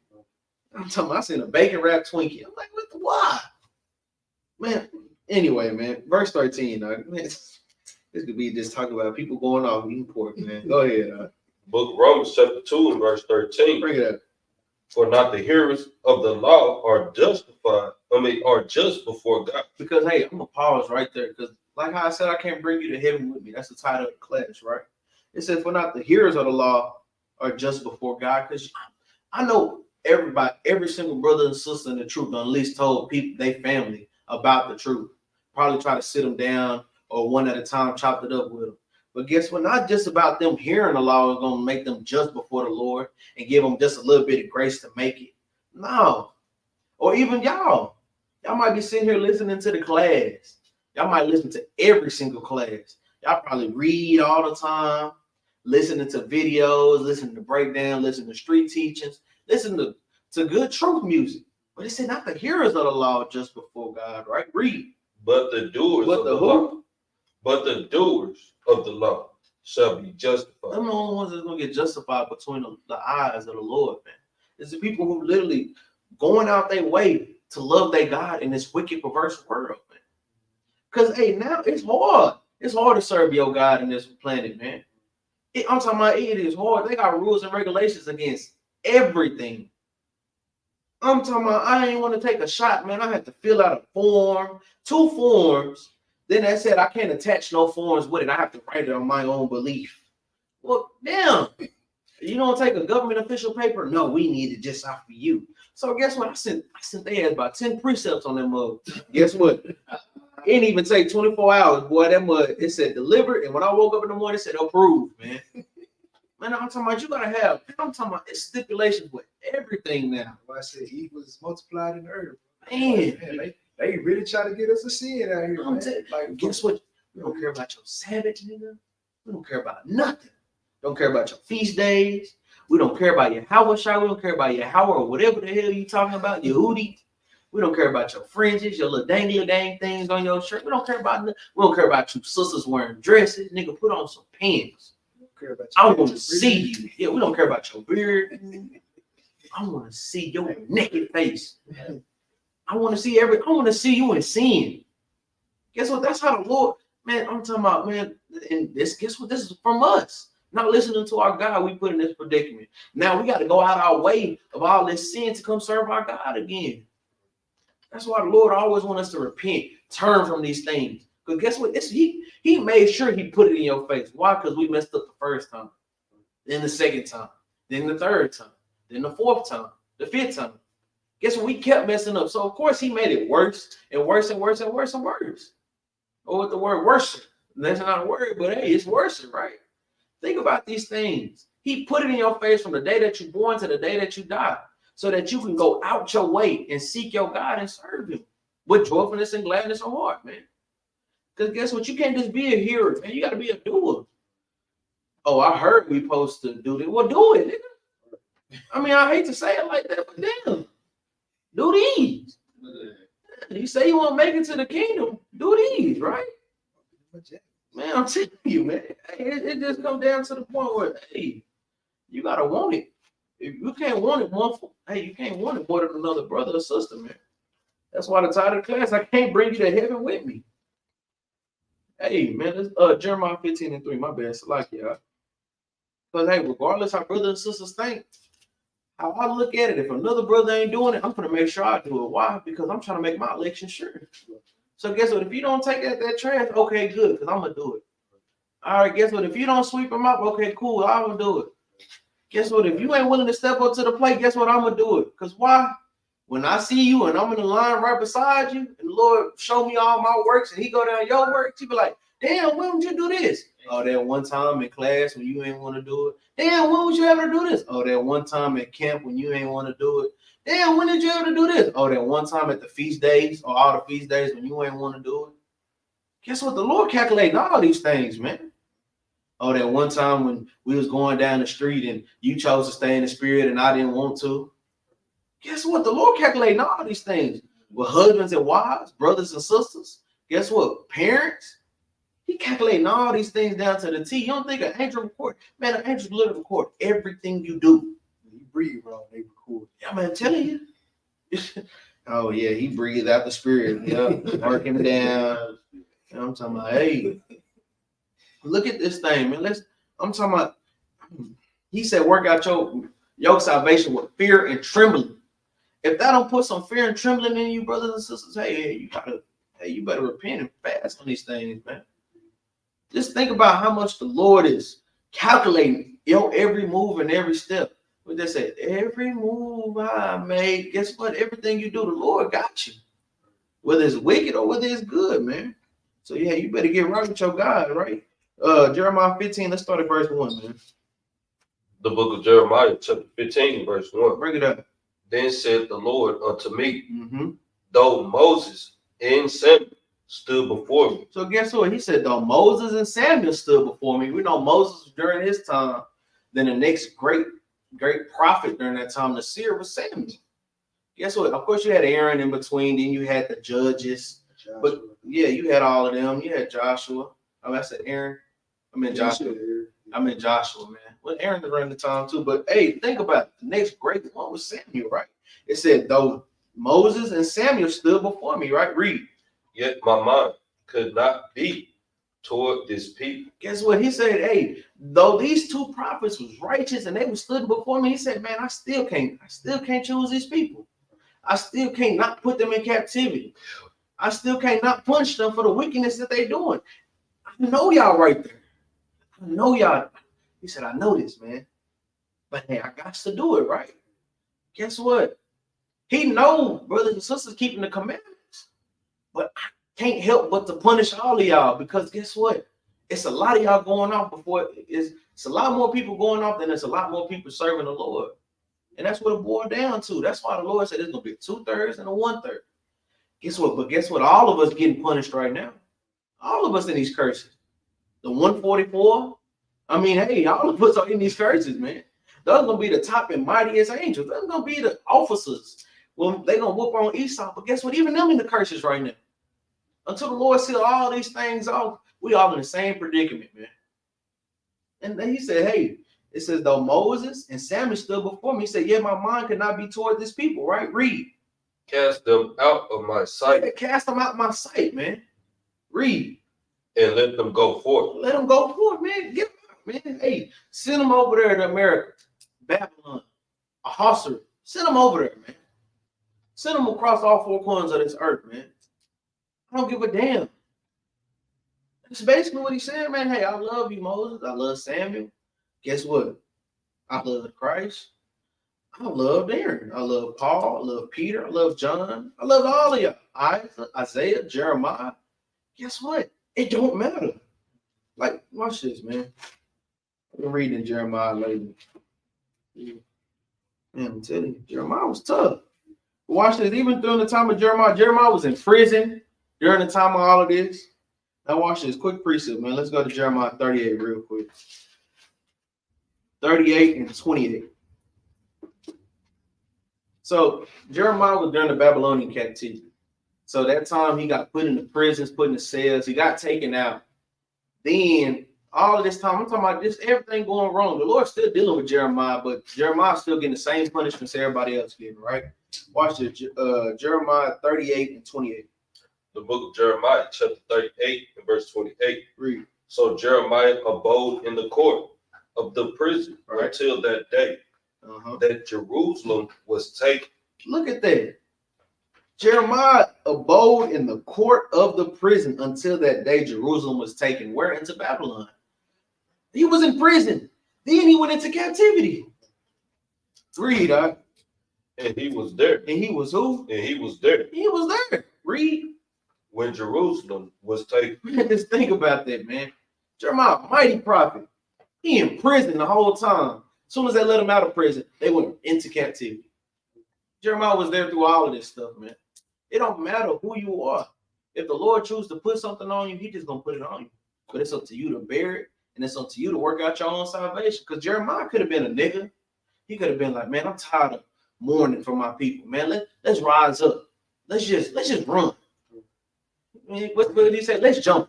S1: I'm talking about, I seen a bacon wrap Twinkie. I'm like, why? Man, anyway, man, verse 13, man, this could be just talking about people going off eating pork, man. Go ahead.
S3: Book of Romans chapter 2 and verse 13.
S1: Bring it up.
S3: For not the hearers of the law are justified, are just before God.
S1: Because, hey, I'm going to pause right there. Because, like how I said, I can't bring you to heaven with me. That's the title of the class, right? It says, for not the hearers of the law are just before God. Because I know everybody, every single brother and sister in the truth, at least told people, they family, about the truth. Probably try to sit them down or one at a time, chop it up with them. But guess what? Not just about them hearing the law is going to make them just before the Lord and give them just a little bit of grace to make it. No. Or even y'all. Y'all might be sitting here listening to the class. Y'all might listen to every single class. Y'all probably read all the time, listening to videos, listening to breakdown, listening to street teachings, listen to good truth music. But it said not the hearers of the law just before God, right? Read.
S3: But the doers of the law. But the doers of the law shall be justified.
S1: I'm the only ones that's going to get justified between the eyes of the Lord, man. It's the people who literally going out their way to love their God in this wicked, perverse world, man. Because, hey, now it's hard. It's hard to serve your God in this planet, man. I'm talking about it is hard. They got rules and regulations against everything. I'm talking about I ain't want to take a shot, man. I had to fill out a form, 2 forms. Then they said I can't attach no forms with it. I have to write it on my own belief. Well, damn. You don't take a government official paper? No, we need it just out for you. So guess what? I sent they had about 10 precepts on that mug. Guess what? It didn't even take 24 hours, boy. That mug, it said delivered. And when I woke up in the morning, it said approved, man. Man, I'm talking about you gotta have, I'm talking about it's stipulations with everything now.
S2: I said evil is multiplied in the earth.
S1: Man,
S2: they really try to get us to sin out here. Man.
S1: Like, guess what? We don't care about your Sabbath, nigga. We don't care about nothing. Don't care about your feast days. We don't care about your Hawashai. We don't care about your Howard or whatever the hell you talking about, your hoodie. We don't care about your fringes, your little dang things on your shirt. We don't care about nothing. We don't care about you sisters wearing dresses. Nigga, put on some pants. I want to see you. Yeah, we don't care about your beard. I want to see your naked face. I want to see you in sin. Guess what? That's how the Lord, man, I'm talking about, man, and guess what? This is from us. Not listening to our God, we put in this predicament. Now we got to go out our way of all this sin to come serve our God again. That's why the Lord always wants us to repent, turn from these things. Because guess what? He made sure he put it in your face. Why? Because we messed up the first time, then the second time, then the third time, then the fourth time, the fifth time. Guess what? We kept messing up. So of course he made it worse and worse and worse and worse and worse. Or with the word worse. That's not a word, but hey, it's worse, right? Think about these things. He put it in your face from the day that you're born to the day that you die, so that you can go out your way and seek your God and serve him with joyfulness and gladness of heart, man. Because guess what? You can't just be a hearer, man. You got to be a doer. Oh, I heard we supposed to do this. Well, do it, nigga. I mean, I hate to say it like that, but damn, do these. You say you want to make it to the kingdom, do these, right? Man, I'm telling you, man. It just comes down to the point where, hey, you gotta want it. If you can't want it you can't want it more than another brother or sister, man. That's why the title of the class, I can't bring you to heaven with me. Hey, man, it's Jeremiah 15:3. My bad, so like y'all. Because hey, regardless how brothers and sisters think, how I look at it, if another brother ain't doing it, I'm gonna make sure I do it. Why? Because I'm trying to make my election sure. So guess what? If you don't take that trash, okay, good, because I'm gonna do it. All right, guess what? If you don't sweep them up, okay, cool, I'm gonna do it. Guess what? If you ain't willing to step up to the plate, guess what? I'm gonna do it. Because why? When I see you and I'm in the line right beside you, and the Lord show me all my works, and he go down your works, you be like, damn, when would you do this? Oh, that one time in class when you ain't want to do it. Damn, when would you ever do this? Oh, that one time at camp when you ain't want to do it. Damn, when did you ever do this? Oh, that one time at the feast days or all the feast days when you ain't want to do it. Guess what? The Lord calculating all these things, man. Oh, that one time when we was going down the street and you chose to stay in the spirit and I didn't want to. Guess what? The Lord calculating all these things. With husbands and wives, brothers and sisters. Guess what? Parents. He calculating all these things down to the T. You don't think an angel record? Man, an angel literally record everything you do.
S2: You breathe wrong, they record.
S1: Yeah, man, I'm telling you. Oh, yeah, he breathed out the spirit. Yeah, working down. I'm talking about, hey, look at this thing, man. I'm talking about, he said, work out your salvation with fear and trembling. If that don't put some fear and trembling in you, brothers and sisters, you better repent and fast on these things, man. Just think about how much the Lord is calculating your every move and every step. What they say, every move I make, guess what? Everything you do, the Lord got you. Whether it's wicked or whether it's good, man. So yeah, you better get right with your God, right? Jeremiah 15, let's start at verse 1, man.
S3: The book of Jeremiah, chapter 15, verse 1.
S1: Bring it up.
S3: Then said the Lord unto me, though Moses and Samuel stood before me.
S1: So guess what? He said, though Moses and Samuel stood before me. We know Moses during his time. Then the next great prophet during that time, the seer, was Samuel. Guess what? Of course, you had Aaron in between. Then you had the judges. Joshua. But yeah, you had all of them. You had Joshua. I said Aaron. I mean Joshua. Joshua, man. Well, Aaron around the time too. But hey, think about it. The next great one was Samuel, right? It said, though Moses and Samuel stood before me, right? Read.
S3: Yet my mind could not be toward this people.
S1: Guess what? He said, hey, though these two prophets was righteous and they were stood before me, he said, man, I still can't choose these people. I still can't not put them in captivity. I still can't not punish them for the wickedness that they're doing. I know y'all right there. I know y'all. He said, I know this, man. But hey, I got to do it, right? Guess what? He knows brothers and sisters keeping the commandments. But I can't help but to punish all of y'all because guess what? It's a lot of y'all going off before it's a lot more people going off than there's a lot more people serving the Lord. And that's what it boiled down to. That's why the Lord said there's gonna be 2/3 and a 1/3. Guess what? But guess what? All of us getting punished right now. All of us in these curses. The 144. I mean, hey, all of us are in these curses, man. Those are gonna be the top and mightiest angels. Those are gonna be the officers. Well, they're gonna whoop on Esau. But guess what? Even them in the curses right now. Until the Lord seal all these things off, we all in the same predicament, man. And then he said, hey, it says, though Moses and Samuel stood before me, he said, yeah, my mind could not be toward this people, right? Read.
S3: Cast them out of my sight.
S1: Cast them out my sight, man. Read.
S3: And let them go forth.
S1: Let them go forth, man. Get them out, man. Hey, send them over there to America, Babylon, Ahasuerus. Send them over there, man. Send them across all four corners of this earth, man. I don't give a damn. That's basically what he's saying, man. Hey, I love you, Moses. I love Samuel. Guess what? I love Christ. I love Aaron. I love Paul. I love Peter. I love John. I love all of y'all. Isaiah, Jeremiah. Guess what? It don't matter. Like, watch this, man. I've been reading Jeremiah lately. Man, I'm telling you, Jeremiah was tough. But watch this. Even during the time of Jeremiah, Jeremiah was in prison during the time of all of this. Now watch this. Quick precept, man. Let's go to Jeremiah 38 real quick. 38 and 28. So Jeremiah was during the Babylonian captivity. So that time he got put in the prisons, put in the cells. He got taken out. Then all of this time, I'm talking about just everything going wrong. The Lord's still dealing with Jeremiah, but Jeremiah's still getting the same punishments everybody else getting, right? Watch this. Jeremiah 38 and 28.
S3: The book of Jeremiah, chapter 38 and verse 28.
S1: Read.
S3: So Jeremiah abode in the court of the prison
S1: Right.
S3: until that day that Jerusalem was taken.
S1: Look at that. Jeremiah abode in the court of the prison until that day Jerusalem was taken. Where? Into Babylon. He was in prison. Then he went into captivity. Read,
S3: And he was there.
S1: and he was who?
S3: And he was there
S1: He was there. Read.
S3: when Jerusalem was taken.
S1: Man, just think about that, man. Jeremiah, mighty prophet. He in prison the whole time. As soon as they let him out of prison, they went into captivity. Jeremiah was there through all of this stuff, man. It don't matter who you are. If the Lord chooses to put something on you, he just gonna put it on you. But it's up to you to bear it, and it's up to you to work out your own salvation. Because Jeremiah could have been a nigga. He could have been like, man, I'm tired of mourning for my people, man. Let's rise up. Let's just run. I mean, what did he say? Let's jump.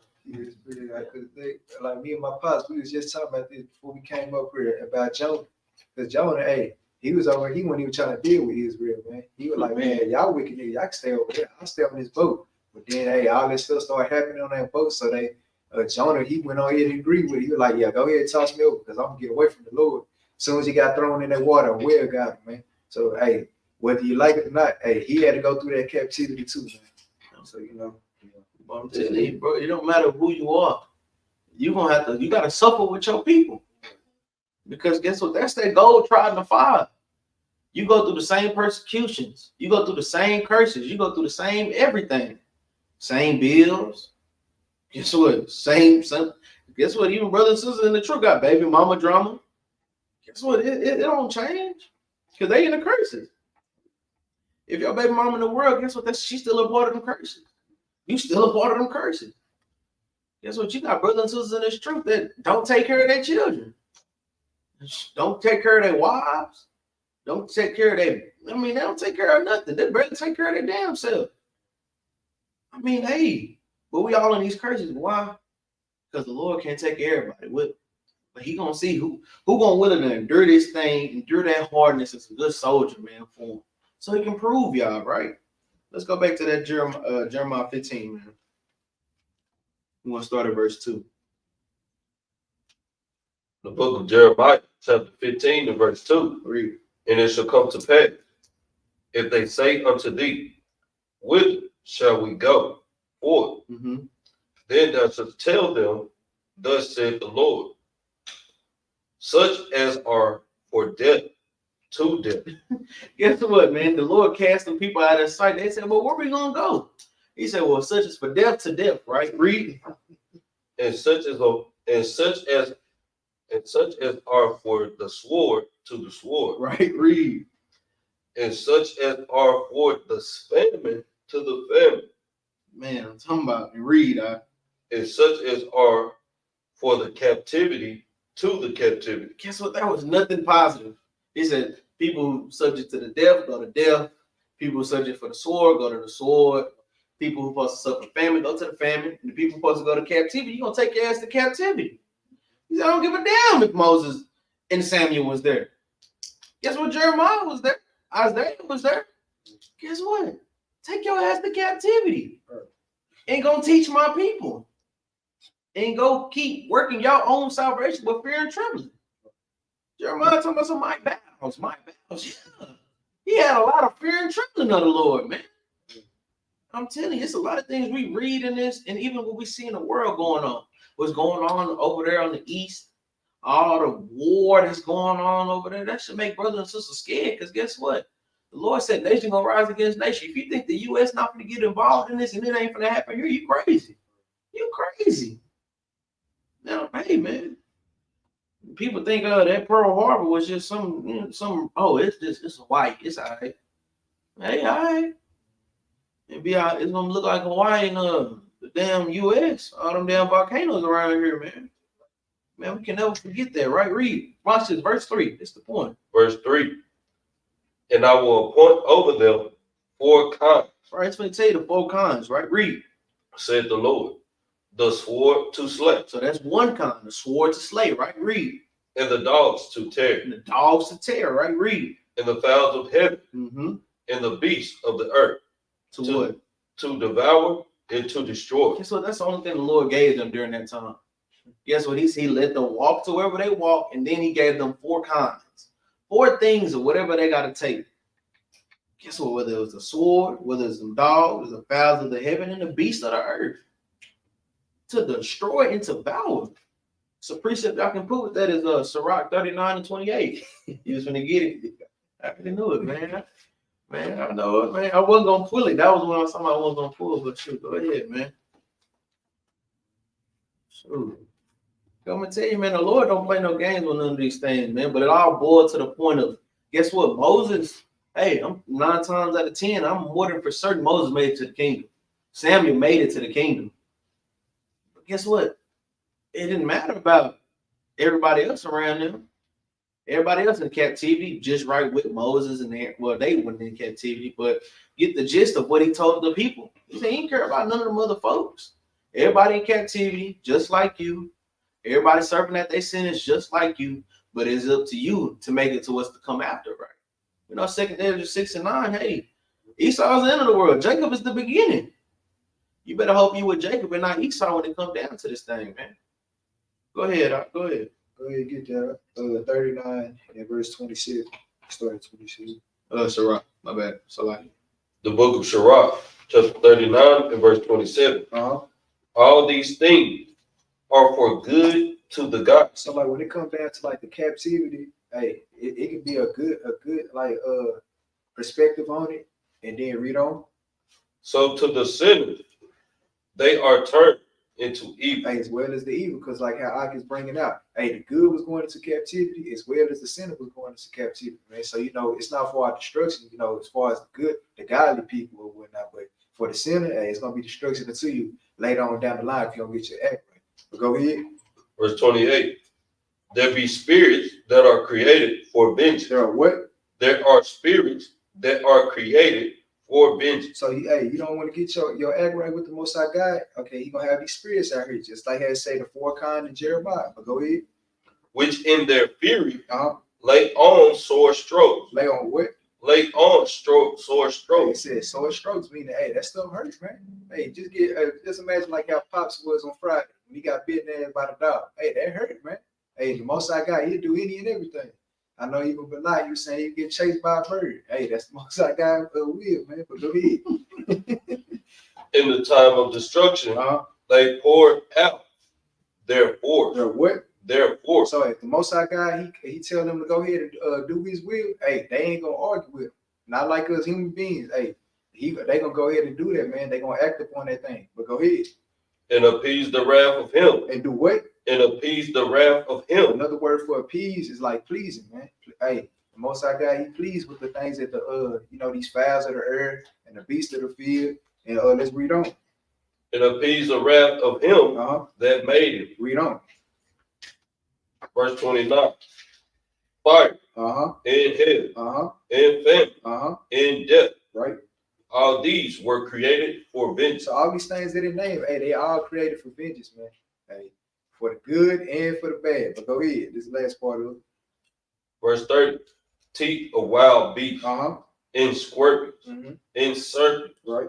S2: Like me and my pops, we was just talking about this before we came up here about Jonah. Because Jonah, hey, he was over. He wasn't even trying to deal with Israel, man. He was like, man, y'all wicked niggas, y'all can stay over there. I'll stay on this boat. But then, hey, all this stuff started happening on that boat. So they, Jonah, he went on here and agreed with it. He was like, yeah, go ahead and toss me over because I'm gonna get away from the Lord. As soon as he got thrown in that water, a whale got him, man. So, hey, whether you like it or not, hey, he had to go through that captivity too, man. So, you know.
S1: I'm telling you, bro, it don't matter who you are. You gotta suffer with your people. Because guess what? That's that gold tried in the fire. You go through the same persecutions. You go through the same curses. You go through the same everything. Same bills. Guess what? Guess what? Even brothers and sisters in the truth got baby mama drama. Guess what? It don't change. Because they in the curses. If your baby mama in the world, guess what? She's still a part of them curses. You still a part of them curses. Guess what? You got brothers and sisters in this truth that don't take care of their children. Don't take care of their wives. Don't take care of they don't take care of nothing. They barely take care of their damn self. I mean, hey, but we all in these curses. Why? Because the Lord can't take care of everybody. But he gonna see who gonna willing to endure this thing, endure that hardness as a good soldier, man, for him. So he can prove y'all, right? Let's go back to that Jeremiah 15, man. We want to start at verse 2.
S3: The book of Jeremiah, chapter 15, and verse 2.
S1: Read.
S3: And it shall come to pass, if they say unto thee, whither shall we go forth? Then thou shalt tell them, thus saith the Lord, such as are for death, to death.
S1: Guess what, man? The Lord cast them people out of sight. They said, well, where we gonna go? He said, well, such as for death to death, right? Read.
S3: And such as are for the sword to the sword.
S1: Right, read.
S3: And such as are for the famine to the famine.
S1: Man, I'm talking about read.
S3: And such as are for the captivity to the captivity.
S1: Guess what? That was nothing positive. He said, people subject to the death, go to death. People subject for the sword, go to the sword. People who supposed to suffer famine, go to the famine. And the people supposed to go to captivity, you're going to take your ass to captivity. He said, I don't give a damn if Moses and Samuel was there. Guess what? Jeremiah was there. Isaiah was there. Guess what? take your ass to captivity. Ain't gonna teach my people. And go keep working your own salvation with fear and trembling. Jeremiah talking about some Mike Battles. Yeah. He had a lot of fear and trembling of the Lord, man. I'm telling you, it's a lot of things we read in this, and even what we see in the world going on. What's going on over there on the east, all the war that's going on over there, that should make brothers and sisters scared. Because guess what? The Lord said nation gonna rise against nation. If you think the U.S. not gonna get involved in this and it ain't gonna happen here, you crazy. You crazy. Now, hey man, people think that Pearl Harbor was just it's Hawaii. It's all right. Hey, all right. It's gonna look like Hawaii and the damn U.S. All them damn volcanoes around here, man. Man, we can never forget that, right? Read. Watch this, verse 3. That's the point.
S3: Verse 3. And I will appoint over them 4 kinds.
S1: Right, it's going to tell you the 4 kinds, right? Read.
S3: Said the Lord, the sword to slay.
S1: So that's one kind, the sword to slay, right? Read.
S3: And the dogs to tear.
S1: And the dogs to tear, right? Read.
S3: And the fowls of heaven.
S1: Mm-hmm.
S3: And the beasts of the earth.
S1: To what?
S3: To devour and to destroy.
S1: Guess what? That's the only thing the Lord gave them during that time. Guess what? He let them walk to wherever they walk, and then he gave them 4 kinds. 4 things or whatever they got to take. Guess what? Whether it was the sword, whether it's the dogs, the fowls of the heaven, and the beasts of the earth. To destroy and to devour. So precept y'all can put with that is Sirach 39 and 28. You just gonna get it. I already knew it, man. Man, I know it, man. I wasn't gonna pull it. That was when I was talking about I wasn't gonna pull, but shoot, go ahead, man. Shoot. I'm gonna tell you, man, the Lord don't play no games with none of these things, man. But it all boils to the point of, guess what? Moses, hey, I'm 9 times out of 10, I'm more than for certain Moses made it to the kingdom. Samuel made it to the kingdom. But guess what? It didn't matter about everybody else around them. Everybody else in captivity, just right with Moses and there. Well, they weren't in captivity, but get the gist of what he told the people. He said he didn't care about none of them other folks. Everybody in captivity, just like you. Everybody serving at their sentence, just like you. But it's up to you to make it to what's to come after, right? You know, 2 Ezra 6 and 9. Hey, Esau's the end of the world. Jacob is the beginning. You better hope you with Jacob and not Esau when it comes down to this thing, man. Go ahead, go ahead.
S2: Go ahead, get that. 39 and verse 26. Start at 26.
S1: Sirach, my bad. Salaki.
S3: The book of Sirach, chapter 39 and verse 27. All these things are for good to the God.
S2: So like when it comes down to like the captivity, hey, it can be a good like perspective on it, and then read on.
S3: So to the sinners, they are turned into evil.
S2: Hey, as well as the evil, because like how Ak is bringing out, hey, the good was going into captivity as well as the sinner was going into captivity, man. So you know, it's not for our destruction, you know, as far as the good, the godly people or whatnot, but for the sinner, hey, it's gonna be destruction unto you later on down the line if you don't get your act right. But go ahead.
S3: Verse 28. There be spirits that are created for vengeance.
S2: There are what?
S3: There are spirits that are created for vengeance.
S2: So hey, you don't want to get your act right with the Most High God. Okay, he gonna have these spirits out here, just like I say the 4 kinds in Jerubbaal. But go ahead.
S3: Which in their fury lay on sore strokes.
S2: Lay on what?
S3: Lay on sore
S2: Hey,
S3: strokes.
S2: it says sore strokes, meaning hey, that stuff hurts, man. Hey, just imagine like how Pops was on Friday when he got bitten in by the dog. Hey, that hurt, man. Hey, the Most High God, he'll do any and everything. I know even Benaniyah, you saying you get chased by a bird. Hey, that's the Most High God will, man. But go ahead.
S3: In the time of destruction, they poured out their force.
S2: Their what?
S3: Their force.
S2: So if the Most High God, he tell them to go ahead and do his will, hey, they ain't gonna argue with him. Not like us human beings. Hey, they gonna go ahead and do that, man. They gonna act upon that thing. But go ahead.
S3: And appease the wrath of him.
S2: And do what?
S3: And appease the wrath of him.
S2: Another word for appease is like pleasing, man. Hey, the Most High God, he pleased with the things that the you know, these fowls of the earth and the beasts of the field. And let's read on.
S3: And appease the wrath of him that made it.
S2: Read on.
S3: Verse 29. Fire. And hell. And famine. And death.
S2: Right.
S3: All these were created for vengeance.
S2: So all these things that they name, hey, they all created for vengeance, man. Hey, for the good and for the bad. But go ahead. This last part of it.
S3: Verse 30. Teeth of wild beasts. And scorpions. And serpents.
S2: Right.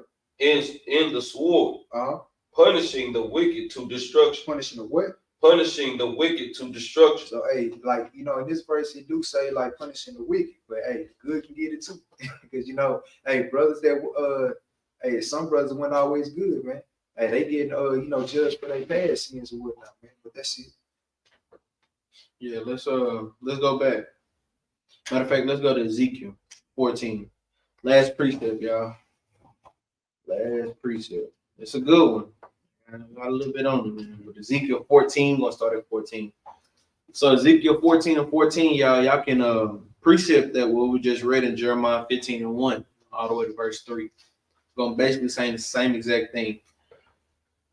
S3: the sword,
S2: Uh-huh.
S3: punishing the wicked to destruction.
S2: Punishing the what?
S3: Punishing the wicked to destruction.
S2: So, hey, like, you know, in this verse, he do say, like, punishing the wicked, but, hey, good can get it too. Because, you know, hey, brothers that, hey, some brothers weren't always good, man. Hey, they getting, you know, judged for their past sins and whatnot, man. But that's it.
S1: Yeah, let's go back. Matter of fact, let's go to Ezekiel 14. Last precept, y'all. Last precept. It's a good one. I got a little bit on it, man. But Ezekiel 14, we're gonna start at 14. So Ezekiel 14 and 14, y'all can precept that what we just read in Jeremiah 15 and 1, all the way to verse 3. It's gonna basically say the same exact thing.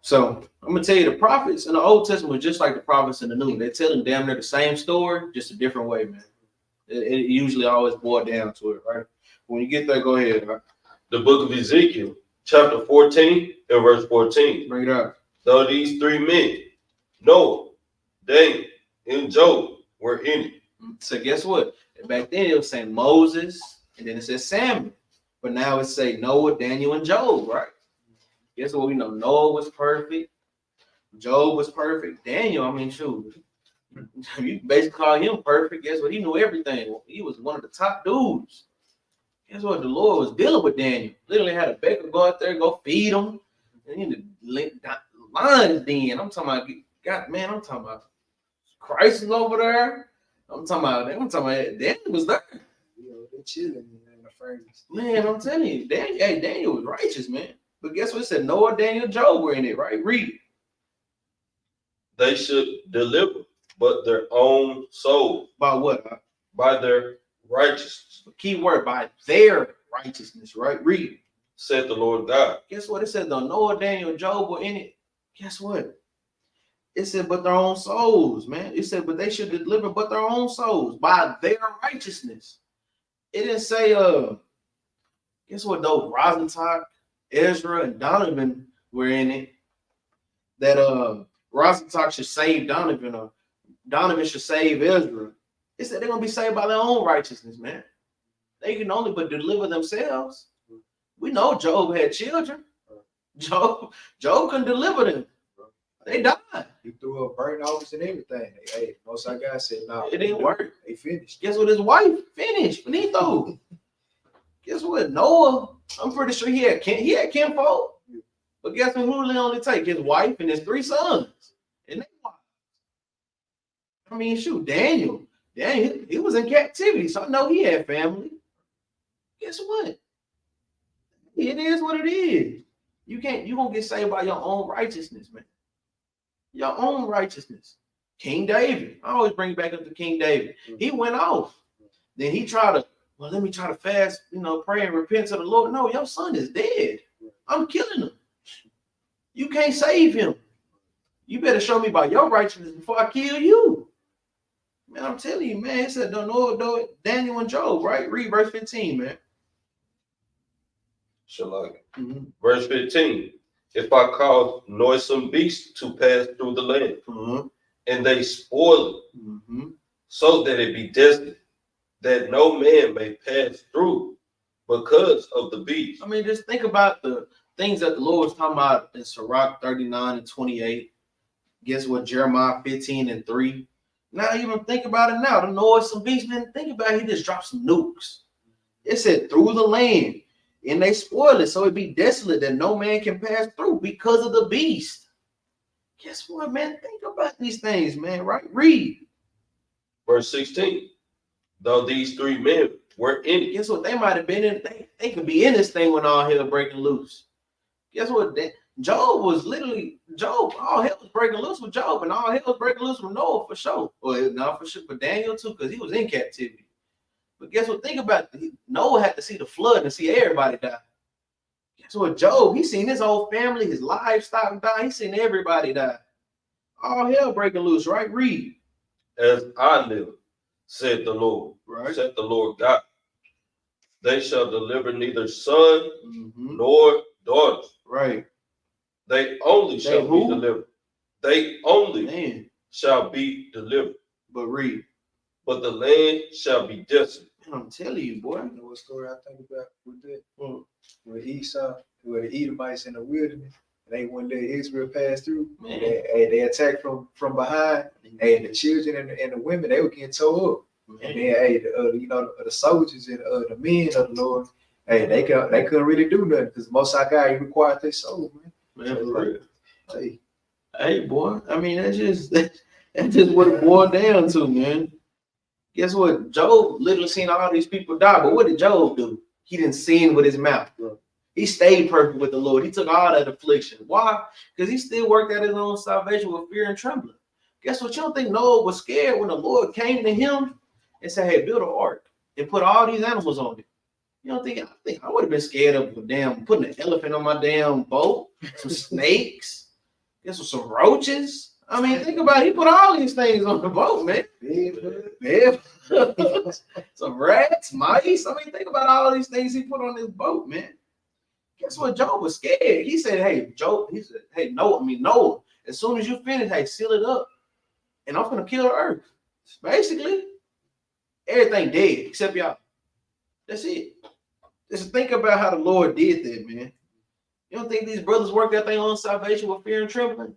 S1: So I'm gonna tell you, the prophets in the Old Testament were just like the prophets in the New. They tell them damn near the same story, just a different way, man. It usually always boils down to it, right? When you get there, go ahead. Right?
S3: The book of Ezekiel, chapter 14 and verse 14.
S1: Bring it up.
S3: Though these three men, Noah, Daniel, and Job, were in it.
S1: So guess what? Back then it was saying Moses, and then it says Samuel. But now it's saying Noah, Daniel, and Job, right? Guess what? We know Noah was perfect. Job was perfect. Daniel, I mean, shoot. You basically call him perfect. Guess what? He knew everything. He was one of the top dudes. Guess what? The Lord was dealing with Daniel. Literally had a baker go out there, go feed him. And the lions then. I'm talking about, God, man, I'm talking about Christ is over there. I'm talking about Daniel was there.
S2: You know, they're chilling in the furnace.
S1: Man, I'm telling you, Daniel was righteous, man. But guess what? It said Noah, Daniel, Job were in it, right? Read.
S3: They should deliver but their own soul.
S1: By what?
S3: By their righteousness.
S1: Key word, by their righteousness, right? Read.
S3: Said the Lord God.
S1: Guess what? It said though Noah, Daniel, Job were in it. Guess what? It said, but their own souls, man. It said, but they should deliver but their own souls by their righteousness. It didn't say, guess what? Those Rosenstock, Ezra, and Donovan were in it. That Rosenstock should save Donovan, or Donovan should save Ezra. It said they're gonna be saved by their own righteousness, man. They can only but deliver themselves. We know Job had children. Job couldn't deliver them. They died.
S2: He threw up burnt office and everything. Hey, most of guys said, no,
S1: It didn't work.
S2: They finished.
S1: Guess what? His wife finished. Finito. Guess what? Noah, I'm pretty sure he had kinfolk. But guess what? Who did he only take? His wife and his 3 sons. And they wives. I mean, shoot, Daniel, he was in captivity, so I know he had family. Guess what? It is what it is. You gonna get saved by your own righteousness, man. Your own righteousness. King David. I always bring back up to King David. He went off. Then he tried to, well, let me try to fast, pray and repent to the Lord. No, your son is dead. I'm killing him. You can't save him. You better show me by your righteousness before I kill you. Man, I'm telling you, man. It said, don't know it, Daniel and Job, right? Read verse 15, man.
S3: Verse 15. If I cause noisome beasts to pass through the land, and they spoil it, so that it be desolate, that no man may pass through because of the beast.
S1: I mean, just think about the things that the Lord was talking about in Sirach 39 and 28. Guess what? Jeremiah 15 and 3. Now even think about it now. The noisome beasts, man. Think about it. He just dropped some nukes. It said through the land. And they spoil it, so it be desolate that no man can pass through because of the beast. Guess what, man? Think about these things, man, right? Read.
S3: Verse 16. Though these 3 men were in it.
S1: Guess what? They might have been in it. They could be in this thing when all hell breaking loose. Guess what? Job was literally, all hell was breaking loose with Job, and all hell was breaking loose with Noah for sure. Well, not for sure, but Daniel too, because he was in captivity. But guess what? Think about it. Noah had to see the flood and see everybody die. Guess what? Job, he seen his whole family, his livestock die. He seen everybody die. All hell breaking loose, right? Read.
S3: As I live, said the Lord,
S1: Right.
S3: said the Lord God, they shall deliver neither son nor daughters.
S1: Right.
S3: They only shall be delivered. They only shall be delivered.
S1: But read.
S3: But the land shall be desolate.
S1: I'm telling you, boy.
S2: You know what story I think about with that? With Esau, where the Edomites in the wilderness, and they wouldn't let Israel pass through.
S1: Man.
S2: They attacked from behind. And the children and the women, they were getting tore up. And then, hey, the soldiers and the men of the Lord, hey, they couldn't really do nothing because the Most High God, he required their soul, man.
S1: Man, for real.
S2: Hey,
S1: Hey, boy. I mean, that's just what it boiled down to, man. Guess what? Job literally seen all these people die, but what did Job do? He didn't sin with his mouth. He stayed perfect with the Lord. He took all that affliction. Why? Because he still worked out his own salvation with fear and trembling. Guess what? You don't think Noah was scared when the Lord came to him and said, hey, build an ark and put all these animals on it? You don't think I would have been scared of putting an elephant on my damn boat, some snakes, guess what, some roaches? I mean, think about it. He put all these things on the boat, man. Some rats, mice. I mean, think about all these things he put on this boat, man. Guess what? Job was scared. He said, hey, Noah, as soon as you finish, hey, seal it up. And I'm gonna kill the earth. Basically, everything dead except y'all. That's it. Just think about how the Lord did that, man. You don't think these brothers worked out their own salvation with fear and trembling?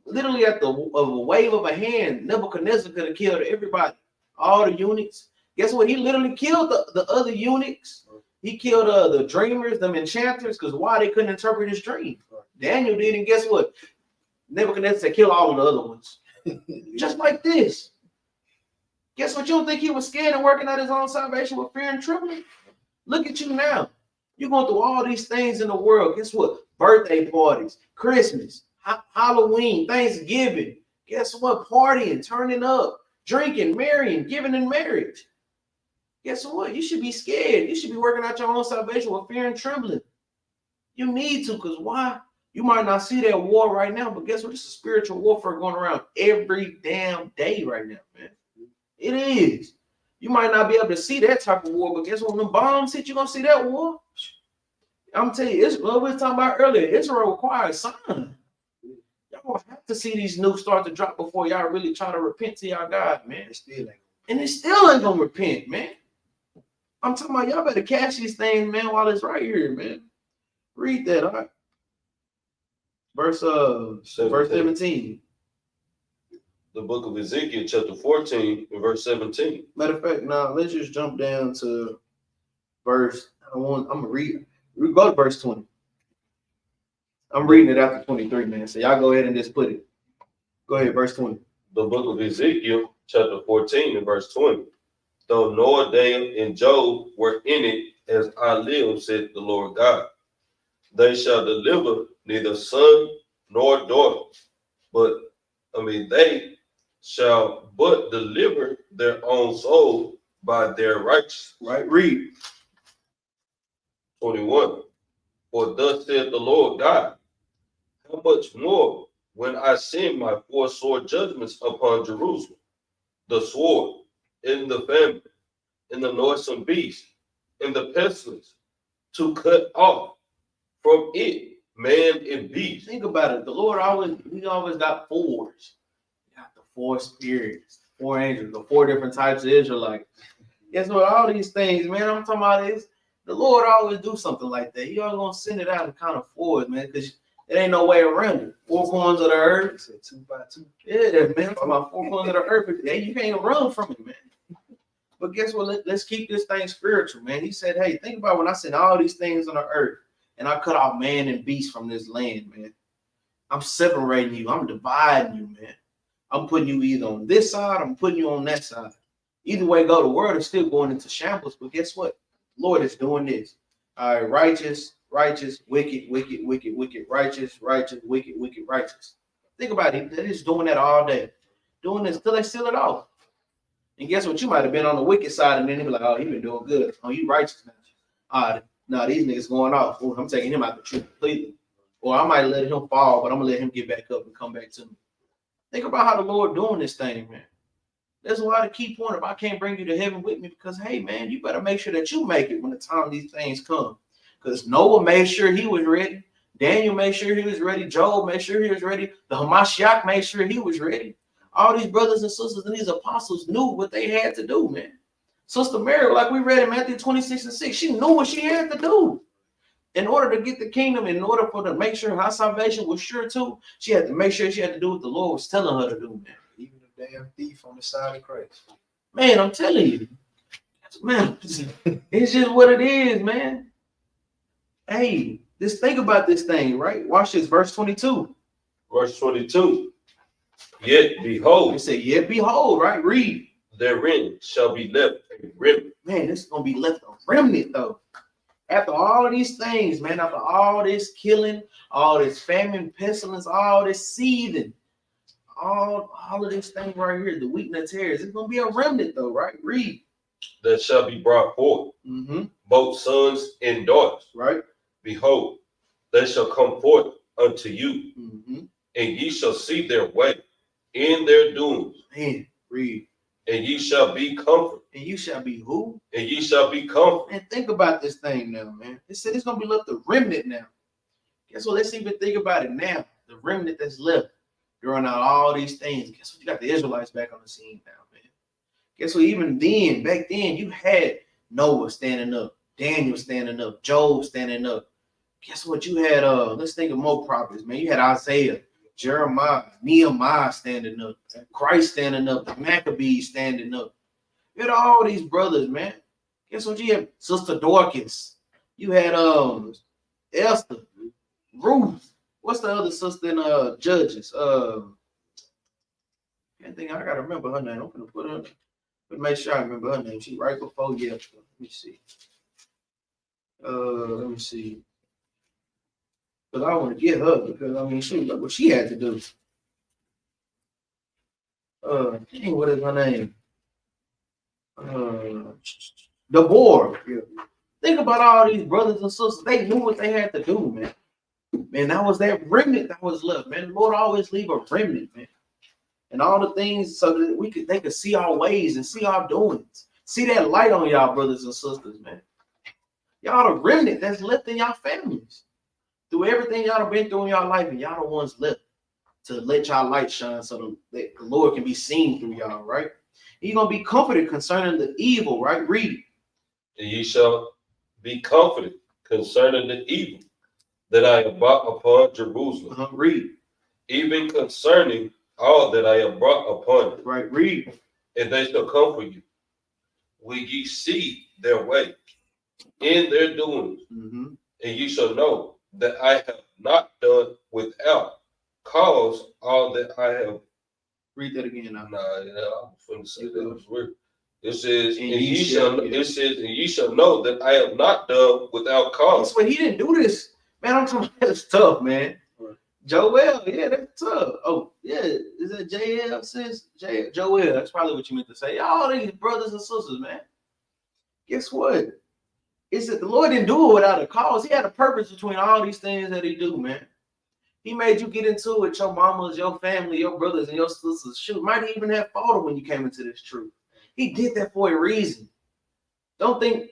S1: Literally at a wave of a hand, Nebuchadnezzar could have killed everybody, all the eunuchs. Guess what? He literally killed the other eunuchs. He killed the dreamers, them enchanters, because why? They couldn't interpret his dream. Daniel did, and guess what? Nebuchadnezzar said, kill all of the other ones. Just like this. Guess what? You don't think he was scared and working out his own salvation with fear and trembling? Look at you now. You're going through all these things in the world. Guess what? Birthday parties, Christmas, Halloween, Thanksgiving. Guess what? Partying, turning up, drinking, marrying, giving in marriage. Guess what? You should be scared. You should be working out your own salvation with fear and trembling. You need to, because why? You might not see that war right now, but guess what? It's a spiritual warfare going around every damn day right now, man. It is. You might not be able to see that type of war, but guess what? When the bombs hit, you're going to see that war. I'm telling you, what we were talking about earlier, Israel requires a sign. Y'all going to have to see these nukes start to drop before y'all really try to repent to y'all God, man. And they still ain't going to repent, man. I'm talking about y'all better catch these things, man, while it's right here, man. Read that, all right? Verse 17.
S3: The book of Ezekiel, chapter 14, and verse 17.
S1: Matter of fact, now let's just jump down to verse. I'm gonna read. We go to verse 20. I'm reading it after 23, man. So y'all go ahead and just put it. Go ahead, verse 20.
S3: The book of Ezekiel, chapter 14, and verse 20. Though Noah, Dan, and Job were in it, as I live, said the Lord God, they shall deliver neither son nor daughter, they shall but deliver their own soul by their righteousness.
S1: Right, read.
S3: 21. For thus said the Lord God, how much more when I send my 4 sore judgments upon Jerusalem, the sword, and the famine, and the noisome beast, and the pestilence, to cut off from it man and beast.
S1: Think about it. The Lord always got 4s. He got the 4 spirits, 4 angels, the 4 different types of Israelites. Guess what? All these things, man, I'm talking about is the Lord always do something like that. He always gonna send it out in kind of 4s, man, because there ain't no way around it. 4 corners of the earth.
S2: 2 by 2.
S1: Yeah, man. I'm talking about 4 corners of the earth. You can't run from it, man. But guess what? Let's keep this thing spiritual, man. He said, hey, think about when I sent all these things on the earth and I cut off man and beast from this land, man. I'm separating you. I'm dividing you, man. I'm putting you either on this side, I'm putting you on that side. Either way go, the world is still going into shambles, but guess what? Lord is doing this. All right, righteous, righteous, wicked, wicked, wicked, wicked, righteous, righteous, wicked, wicked, righteous. Think about it. They're just doing that all day. Doing this till they seal it off. And guess what? You might have been on the wicked side, and then they be like, oh, he been doing good. Oh, you righteous now. All right, now these niggas going off. Ooh, I'm taking him out the truth completely. Or I might let him fall, but I'm gonna let him get back up and come back to me. Think about how the Lord doing this thing, man. That's why the key point, if I can't bring you to heaven with me, because hey, man, you better make sure that you make it when the time these things come. Because Noah made sure he was ready. Daniel made sure he was ready. Job made sure he was ready. The Hamashiach made sure he was ready. All these brothers and sisters and these apostles knew what they had to do, man. Sister Mary, like we read in Matthew 26:6, she knew what she had to do. in order to get the kingdom, in order for to make sure her salvation was sure too, she had to make sure she had to do what the Lord was telling her to do, man.
S2: Even a damn thief on the side of Christ.
S1: Man, I'm telling you, man, it's just what it is, man. Hey, just think about this thing, right? Watch this, verse 22.
S3: Verse 22. Yet behold,
S1: It said, yet behold, right? Read.
S3: therein shall be left a remnant.
S1: Man, this is gonna be left a remnant though. After all of these things, man, after all this killing, all this famine, pestilence, all this seething, all of this thing right here, the wheat and the tares, it's gonna be a remnant though, right? Read.
S3: That shall be brought forth, both sons and daughters.
S1: Right.
S3: Behold, they shall come forth unto you, and ye shall see their way in their doings.
S1: Man, read.
S3: And ye shall be comforted.
S1: And you shall be who?
S3: And ye shall be comforted.
S1: And think about this thing now, man. It said it's gonna be left a remnant now. Guess what? Let's even think about it now. The remnant that's left during all these things. Guess what? You got the Israelites back on the scene now, man. Guess what? Even then, back then, you had Noah standing up, Daniel standing up, Job standing up. Guess what? You had let's think of more prophets, man. You had Isaiah, Jeremiah, Nehemiah standing up, Christ standing up, the Maccabees standing up. You had all these brothers, man. Guess what? You had Sister Dorcas. You had Esther, Ruth. What's the other sister in Judges? Can't think. I gotta remember her name. I'm gonna put her. But make sure I remember her name. She right before Esther. Let me see. Let me see. Because I want to get her because I mean she look what she had to do. Dang, what is her name? Deborah. Yeah. Think about all these brothers and sisters. They knew what they had to do, man. Man, that was that remnant that was left, man. The Lord always leave a remnant, man. And all the things so that they could see our ways and see our doings. See that light on y'all, brothers and sisters, man. Y'all the remnant that's left in y'all families. Through everything y'all have been through in y'all life, and y'all the ones left to let y'all light shine so that the Lord can be seen through y'all, right? You're going to be comforted concerning the evil, right? Read.
S3: And ye shall be comforted concerning the evil that I have brought upon Jerusalem.
S1: Read.
S3: Even concerning all that I have brought upon it.
S1: Right, read.
S3: And they shall comfort you when ye see their way in their doings. And ye shall know that I have not done without cause all that I have.
S1: Read that again now.
S3: Nah, I was going to say that was weird. It says, and ye shall. It says, and ye shall know that I have not done without cause.
S1: That's why he didn't do this, man. I'm talking about that's tough, man. Right. Joel, yeah, that's tough. Oh, yeah, is that JL? Sis, Joel. That's probably what you meant to say. All these brothers and sisters, man. Guess what? It's that the Lord didn't do it without a cause. He had a purpose between all these things that he do, man. He made you get into it, your mamas, your family, your brothers, and your sisters. Shoot, might even have fought when you came into this truth. He did that for a reason. Don't think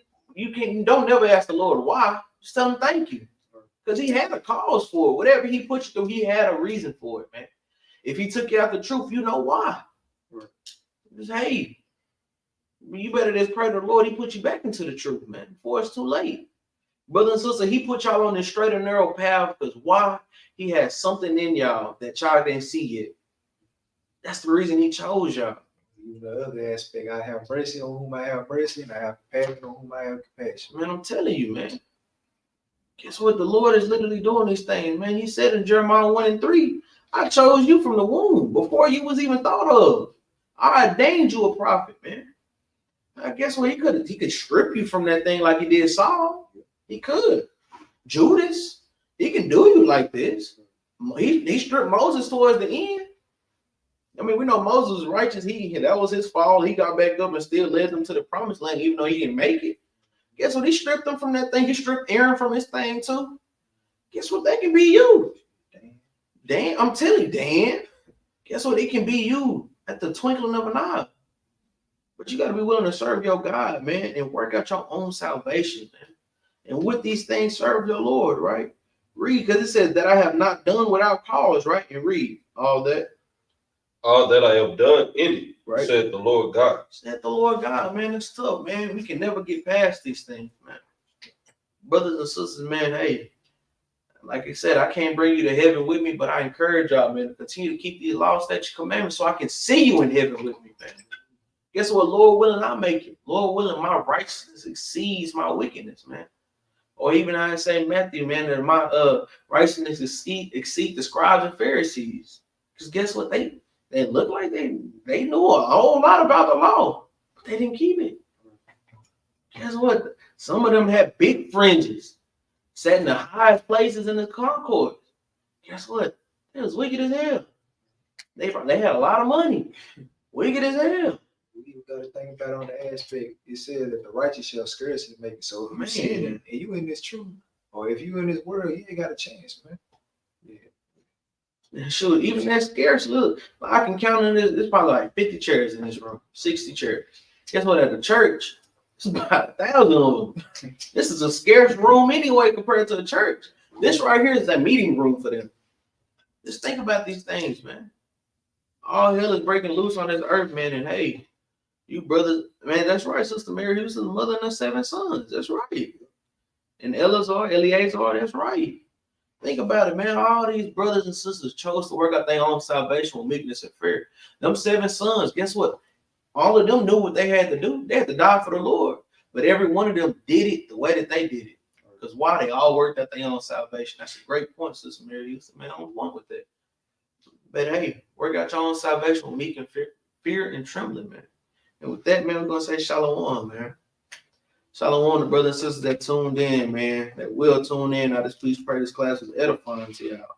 S1: don't never ask the Lord why. Just tell him thank you. Because he had a cause for it. Whatever he put you through, he had a reason for it, man. If he took you out the truth, you know why. Just, hey, you better just pray to the Lord. He put you back into the truth, man, before it's too late. Brother and sister, he put y'all on this straight and narrow path because why? He has something in y'all that y'all didn't see yet. That's the reason he chose y'all.
S2: The other aspect, I have mercy on whom I have mercy, and I have compassion on whom I have compassion.
S1: Man, I'm telling you, man. Guess what? The Lord is literally doing these things, man. He said in Jeremiah 1:3, I chose you from the womb before you was even thought of. I ordained you a prophet, man. I guess what? He could strip you from that thing like he did Saul. He could. Judas, he can do you like this. He stripped Moses towards the end. I mean, we know Moses was righteous. That was his fault. He got back up and still led them to the promised land, even though he didn't make it. Guess what? He stripped them from that thing. He stripped Aaron from his thing too. Guess what? They can be you. Dan, I'm telling you, Dan. Guess what? It can be you at the twinkling of an eye. But you got to be willing to serve your God, man, and work out your own salvation, man. And with these things, serve your Lord, right? Read, because it says that I have not done without cause, right? And read all that.
S3: All that I have done in it,
S1: right?
S3: Said the Lord God.
S1: Said the Lord God, man. It's tough, man. We can never get past these things, man. brothers and sisters, man, hey, like I said, I can't bring you to heaven with me, but I encourage y'all, man, to continue to keep these laws, statutes, commandments, so I can see you in heaven with me, man. Guess what? Lord willing, I'll make it. Lord willing, my righteousness exceeds my wickedness, man. Or even I say Matthew, man, that my righteousness exceed the scribes and Pharisees. Because guess what? They look like they knew a whole lot about the law, but they didn't keep it. Guess what? Some of them had big fringes, sat in the highest places in the concourse. Guess what? They was wicked as hell. They had a lot of money. Wicked as hell.
S2: We got to think about it on the aspect. It said that the righteous shall scarcely make it. So if you're sinning and you in this truth, or if you in this world, you ain't got a chance, man.
S1: Yeah. Sure, even that scarce, look, I can count on this. There's probably like 50 chairs in this room, 60 chairs. Guess what? At the church, it's about 1,000 of them. This is a scarce room anyway compared to the church. This right here is a meeting room for them. Just think about these things, man. All hell is breaking loose on this earth, man. And hey, you brothers, man, that's right, Sister Mary Houston, the mother and her 7 sons. That's right. And Eleazar, that's right. Think about it, man. All these brothers and sisters chose to work out their own salvation with meekness and fear. Them 7 sons, guess what? All of them knew what they had to do. They had to die for the Lord. But every one of them did it the way that they did it. Because why? They all worked out their own salvation. That's a great point, Sister Mary Houston. Man, I'm one with that. But hey, work out your own salvation with meek and fear and trembling, man. And with that, man, we're going to say shalom, man. Shalom to brothers and sisters that tuned in, man, that will tune in. I just please pray this class was edifying to y'all.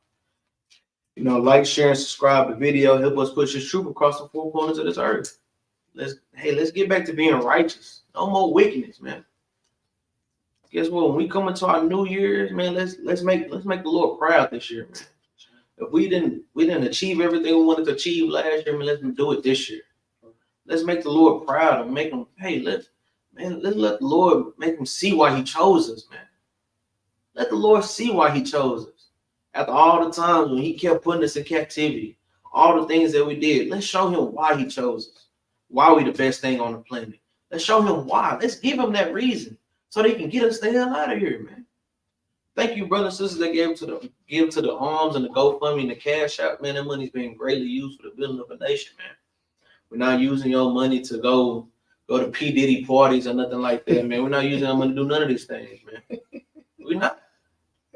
S1: You know, like, share, and subscribe to the video. Help us push this truth across the 4 corners of this earth. Let's get back to being righteous. No more wickedness, man. Guess what? When we come into our new years, man, let's make the Lord proud this year, man. If we didn't achieve everything we wanted to achieve last year, man, let's do it this year. Let's make the Lord proud and make him, hey, let's let the Lord make him see why he chose us, man. Let the Lord see why he chose us. After all the times when he kept putting us in captivity, all the things that we did, let's show him why he chose us. Why we the best thing on the planet. Let's show him why. Let's give him that reason so they can get us the hell out of here, man. Thank you, brothers and sisters that give to the arms and the GoFundMe and the Cash App, man. That money's being greatly used for the building of a nation, man. We're not using your money to go to P. Diddy parties or nothing like that, man. We're not using our money to do none of these things, man. We're not.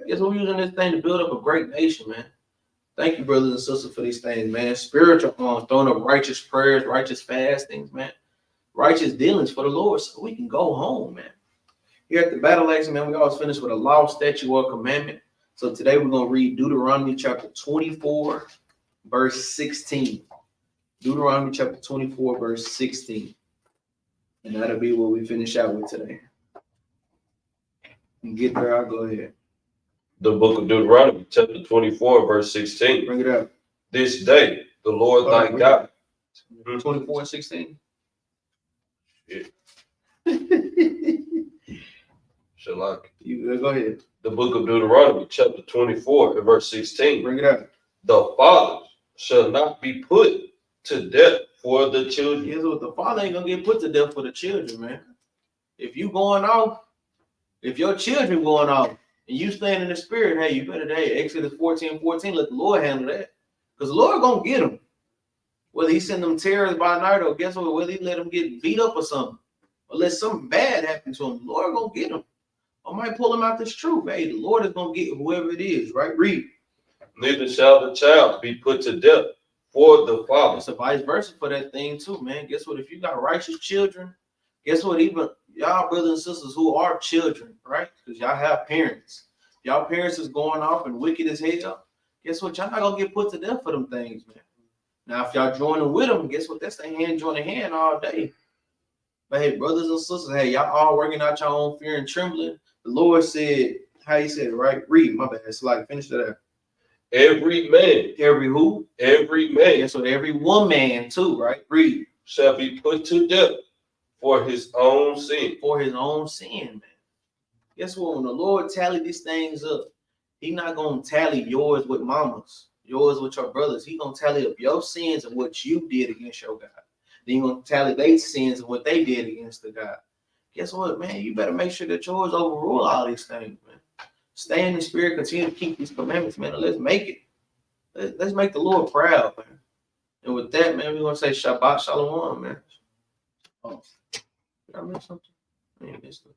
S1: Guess we're using this thing to build up a great nation, man. Thank you, brothers and sisters, for these things, man. Spiritual throwing up righteous prayers, righteous fastings, man. Righteous dealings for the Lord so we can go home, man. Here at the Battle Axes, man, we always finish with a law, statute, or commandment. So today we're going to read Deuteronomy chapter 24, verse 16. Deuteronomy chapter 24, verse 16. And that'll be what we finish out with today. And get there, I'll go ahead.
S3: The book of Deuteronomy, chapter 24, verse 16.
S1: Bring it up.
S3: This day, the Lord thy God.
S1: 24 and 16.
S3: Yeah. Shalak.
S1: You go ahead.
S3: The book of Deuteronomy, chapter 24, and verse 16.
S1: Bring it up.
S3: The fathers shall not be put to death for the children.
S1: Here's what, the father ain't gonna get put to death for the children, man. If you going off, if your children going off, and you stand in the spirit, hey, you better, hey, Exodus 14:14, let the Lord handle that. Because the Lord gonna get them. Whether he send them terrorists by night, or guess what, whether he let them get beat up or something, or let something bad happen to them, the Lord gonna get them. I might pull them out this truth. Hey, the Lord is gonna get whoever it is, right? Read.
S3: Neither shall the child be put to death for the father.
S1: It's a vice versa for that thing too, man. Guess what? If you got righteous children, guess what? Even y'all brothers and sisters who are children, right? Because y'all have parents. Y'all parents is going off and wicked as hell. Guess what? Y'all not gonna get put to death for them things, man. Now, if y'all joining with them, guess what? That's the hand joining hand all day. But hey, brothers and sisters, hey, y'all all working out your own fear and trembling. The Lord said, how he said it, right? Read, my bad. It's like, finish that out.
S3: Every man.
S1: Every who?
S3: Every man.
S1: Guess what? Every woman too, right? Read.
S3: Shall be put to death for his own sin.
S1: For his own sin, man. Guess what? When the Lord tally these things up, he not going to tally yours with mamas, yours with your brothers. He going to tally up your sins and what you did against your God. Then he going to tally their sins and what they did against the God. guess what, man? You better make sure that yours overrule all these things, man. Stay in the spirit, continue to keep these commandments, man. And let's make it. Let's make the Lord proud, man. And with that, man, we're gonna say Shabbat Shalom, man. Oh, did I miss something? I ain't missed nothing.